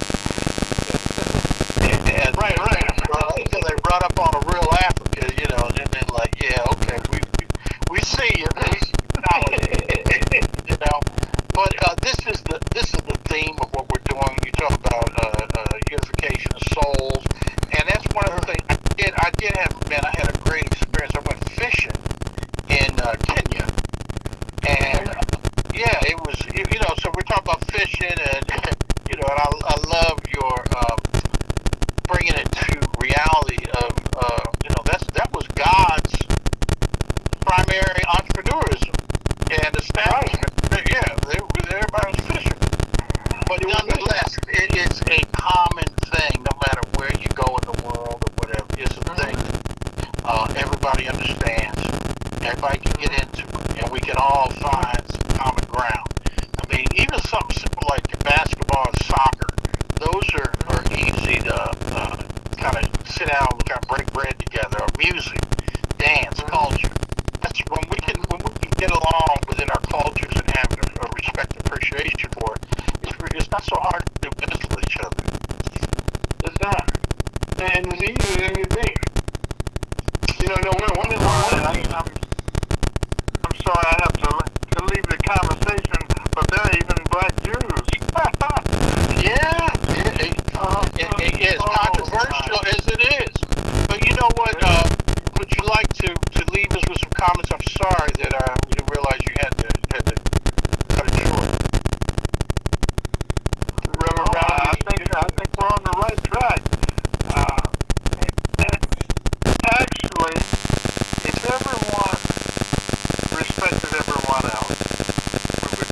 And right. So they brought up on a real African, you know, and then like, yeah, okay, we see you, you know. But this is the theme of what we're doing. You talk about unification of souls, and that's one of the things I did have. Man, I had a great experience. I went fishing in Kenya, and yeah, it was, you know. So we're talking about fishing, and you know, and I love your bringing it to reality of you know, that was God's primary entrepreneurism and establishment. Yeah, everybody was fishing, but nonetheless, it is a common thing. No matter where you go in the world or whatever, it's a thing. Everybody understands. Everybody can get into it, and we can all find some common ground. I mean, even something simple like basketball and soccer, those are easy to kind of sit down and kind of break bread together. Or music, dance, culture. That's when we can get along within our cultures and have a respect and appreciation for it. It's not so hard to do business with each other. It's not. And it's easier than you think. You know, I'm sorry I have to leave the conversation, but there are even black Jews. Yeah, it's controversial as it is. But you know what? Would you like to leave us with some comments? I'm sorry that we didn't realize you had to cut it short. I think we're on the right track. Actually, if everyone respected everyone else, we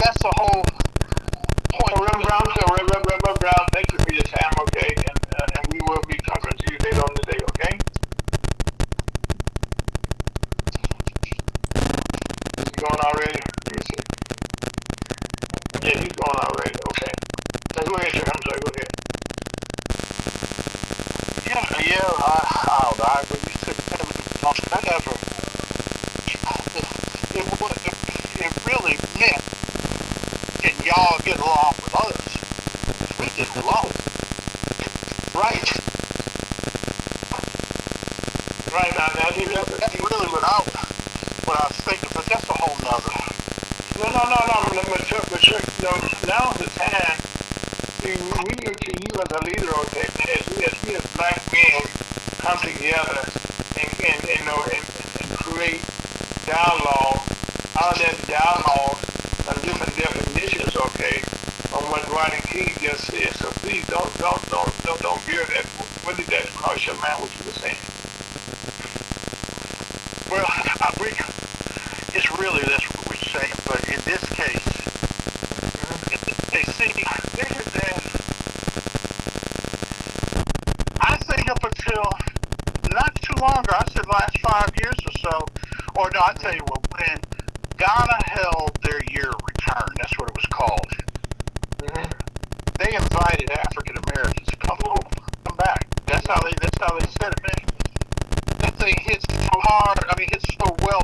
that's the whole point. Reverend Brown, thank you for your time, okay? And we will be talking to you later on today, okay? Is he going already? Let me see. Yeah, he's going already, okay. So go ahead, Chuck. I'm sorry, go ahead. I don't know. When you said I never, it really meant, can y'all get along with others? We get along. Right. Right, I think That's really what I was thinking, but that's a whole nother. No, but Chuck, now's the time. We look to you as a leader, okay, as we as black men come together and create dialogue. Out of that dialogue, different definitions, okay, on what Rodney King just said. So please don't bear that. What did that cross your mind? What you were saying? Well, it's really that's what we're saying, but in this case, they see. I think up until not too long ago, I said last 5 years or so, or no, I tell you what, when Ghana held their year of return, that's what it was called. They invited African Americans to come home, come back. That's how they said it, man. That thing hit so hard. I mean, hit so well,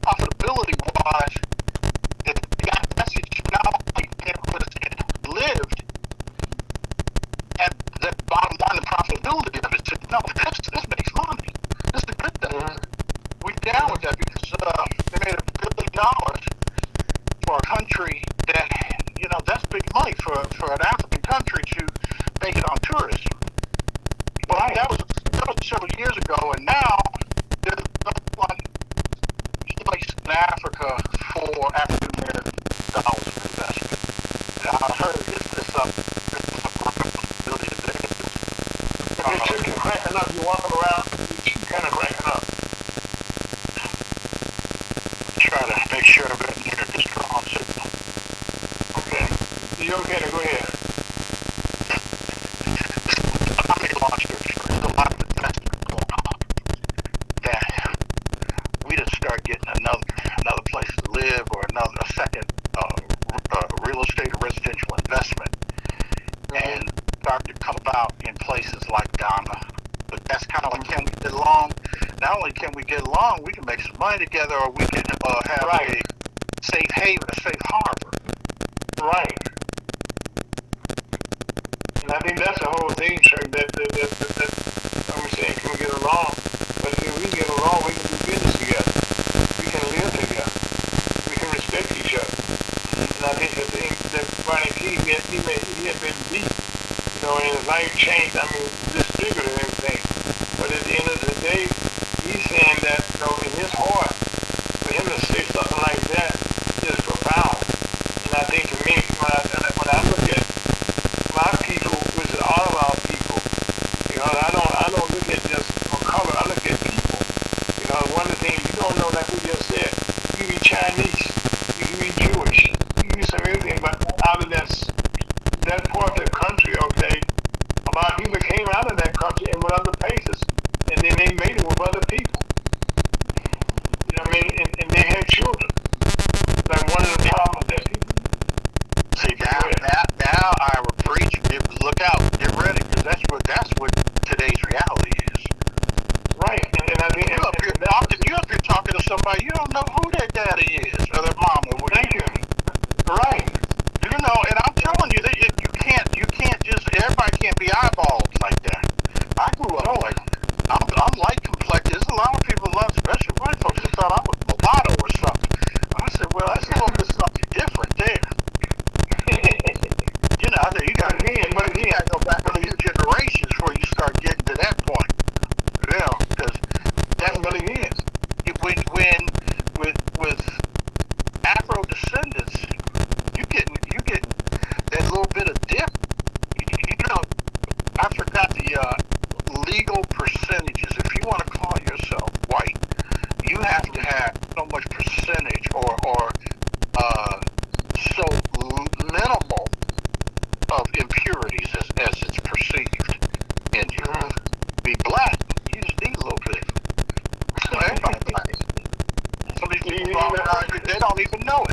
profitability wise. It got a message not only lived at the bottom line, the profitability of it. Said, no, this makes money. This is a good thing. We down with that because they made $1 billion for a country that, that's big money for an African country to make it on tourism. Well, that was several years ago, and now there's one place in Africa for African American dollars of investment. And I heard this up really You're cracking up. You're walking around. You're kind of cracking up. Try to make sure I'm near a strong signal. Okay. You okay to go ahead? Let me launch here. There's a lot of investment going on that we just start getting another place to live or a second real estate or residential investment and start to come about in places like Ghana. But that's kind of like, can we get along? Not only can we get along, we can make some money together, or we can have a safe haven, a safe harbor. Right. And I think that's the whole thing, sir, that I'm saying, can we get along? But if we get along, we can do business together. We can live together. We can respect each other. And I think the thing that Rodney King, he had been beat, and his life changed, disfigured and everything. But at the end of the day, he's saying that, in his heart, for him to say something like that is profound. And I think to me, when I look at my people, which is all of our people, I don't look at just color, I look at people. One of the things you don't know, like we just said, you can be Chinese, you can be Jewish, you can be some everything, but out of that part of the country, okay, a lot of people came out of that country and went other places.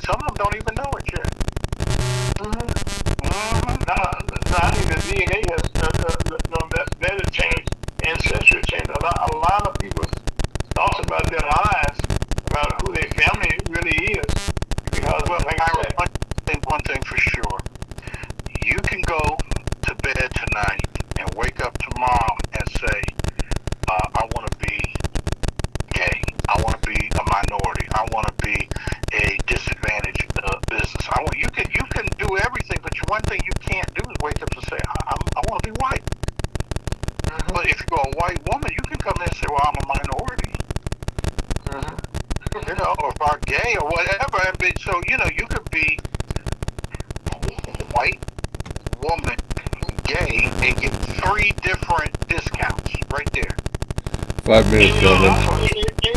some of them don't even know it yet. Now, I think the DNA has that has changed. Ancestry changed. A lot of people's thoughts about their lives, about who their family really is. Because, well, like I said, one thing for sure. You can go to bed tonight and wake up tomorrow and say, I want to be gay. I want to be a minority. I want to be a disadvantaged business. You can do everything, but one thing you can't do is wake up and say, I want to be white. But if you're a white woman, you can come in and say, well, I'm a minority. You know, or if I'm gay or whatever. I mean, so, you know, you could be white, woman, gay, and get 3 different discounts right there. 5 minutes, gentlemen.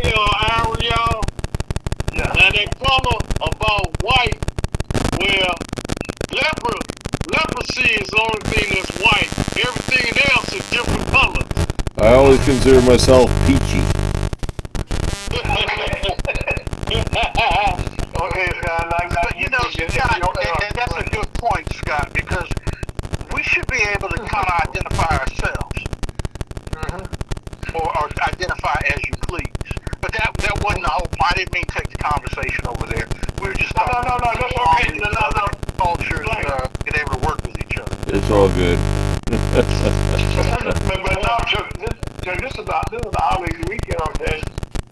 Aaron, y'all. yeah. Now that color about white, well, leprosy is the only thing that's white. Everything else is different colors. I always consider myself peachy. Okay, Scott, But you know, Scott, and that's a good point, Scott, because we should be able to kind of identify ourselves, or identify as you please. But that wasn't the whole. I didn't mean to take the conversation over there. We were just No, that's okay. No. Cultures being able to work with each other. It's all good. but no, so this is the holiday weekend, okay?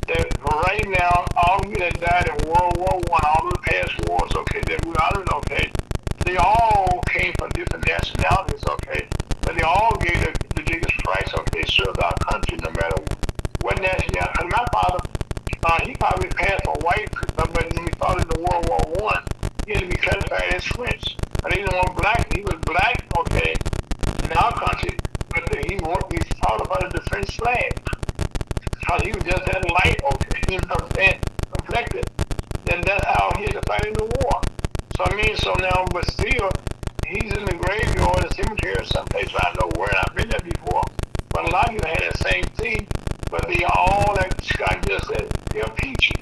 That right now, all of you that died in World War I, all of the past wars, okay, that we honored, okay, they all came from different nationalities, okay, but they all gave the biggest price, okay, served our country no matter what nationality. And my father, he probably passed for white, but when he fought in the World War I, he had to be classified as French. But he didn't want black. He was black, okay, in our country, but he fought about the French flag. Because he was just that light, okay, you know what I'm saying, complected. Then that's how he had to fight in the war. So I mean, so now, but still, he's in the graveyard, the cemetery, or someplace I know where, and I've been there before. But a lot of you had the same thing, but they all, like Scott just said, they're peachy.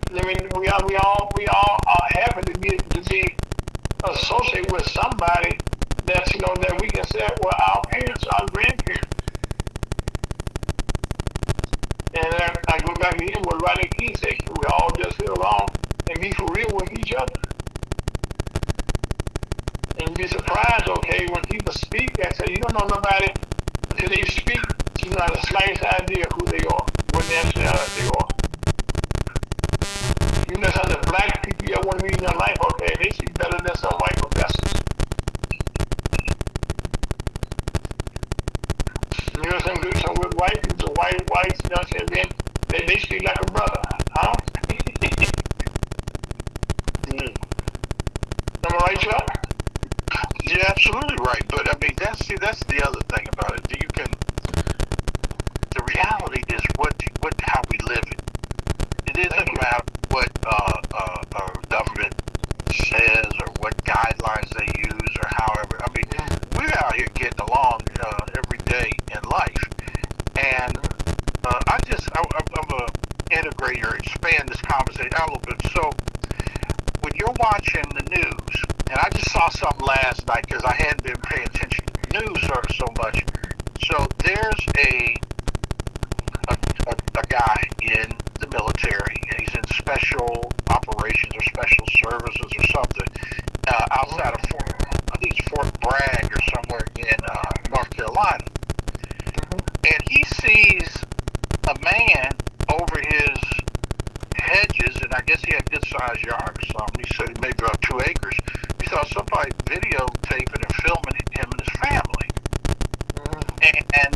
I mean, we all are happy to be associated with somebody that's, you know, that we can say, well, our parents, our grandparents. And I go back to him what Rodney King said, we all just get along and be for real with each other. And you'd be surprised, okay, when people speak, I say, you don't know nobody until they speak, you know, the slightest idea who they are, what nationality they are. You know, some of the black people you ever want to meet in your life, okay, they speak better than some white professors. You know, some with white people, whites, you know what I'm saying, they speak like a brother, huh? Am I right, Chuck? You're absolutely right, but I mean that's the other thing about it. The reality is how we live it. It isn't matter what government says or what guidelines they use or however. I mean, we're out here getting along every day in life, and I'm gonna integrate or expand this conversation out a little bit. So when you're watching the news, and I just saw something last night because I hadn't been paying attention to the news so much. So there's a guy in the military, and he's in special operations or special services or something outside of Fort Bragg or somewhere in North Carolina. And he sees a man over his hedges, and I guess he had a good sized yard or something. He said maybe about 2 acres. He saw somebody videotaping and filming him and his family. And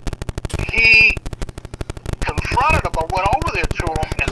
he confronted him or went over there to him and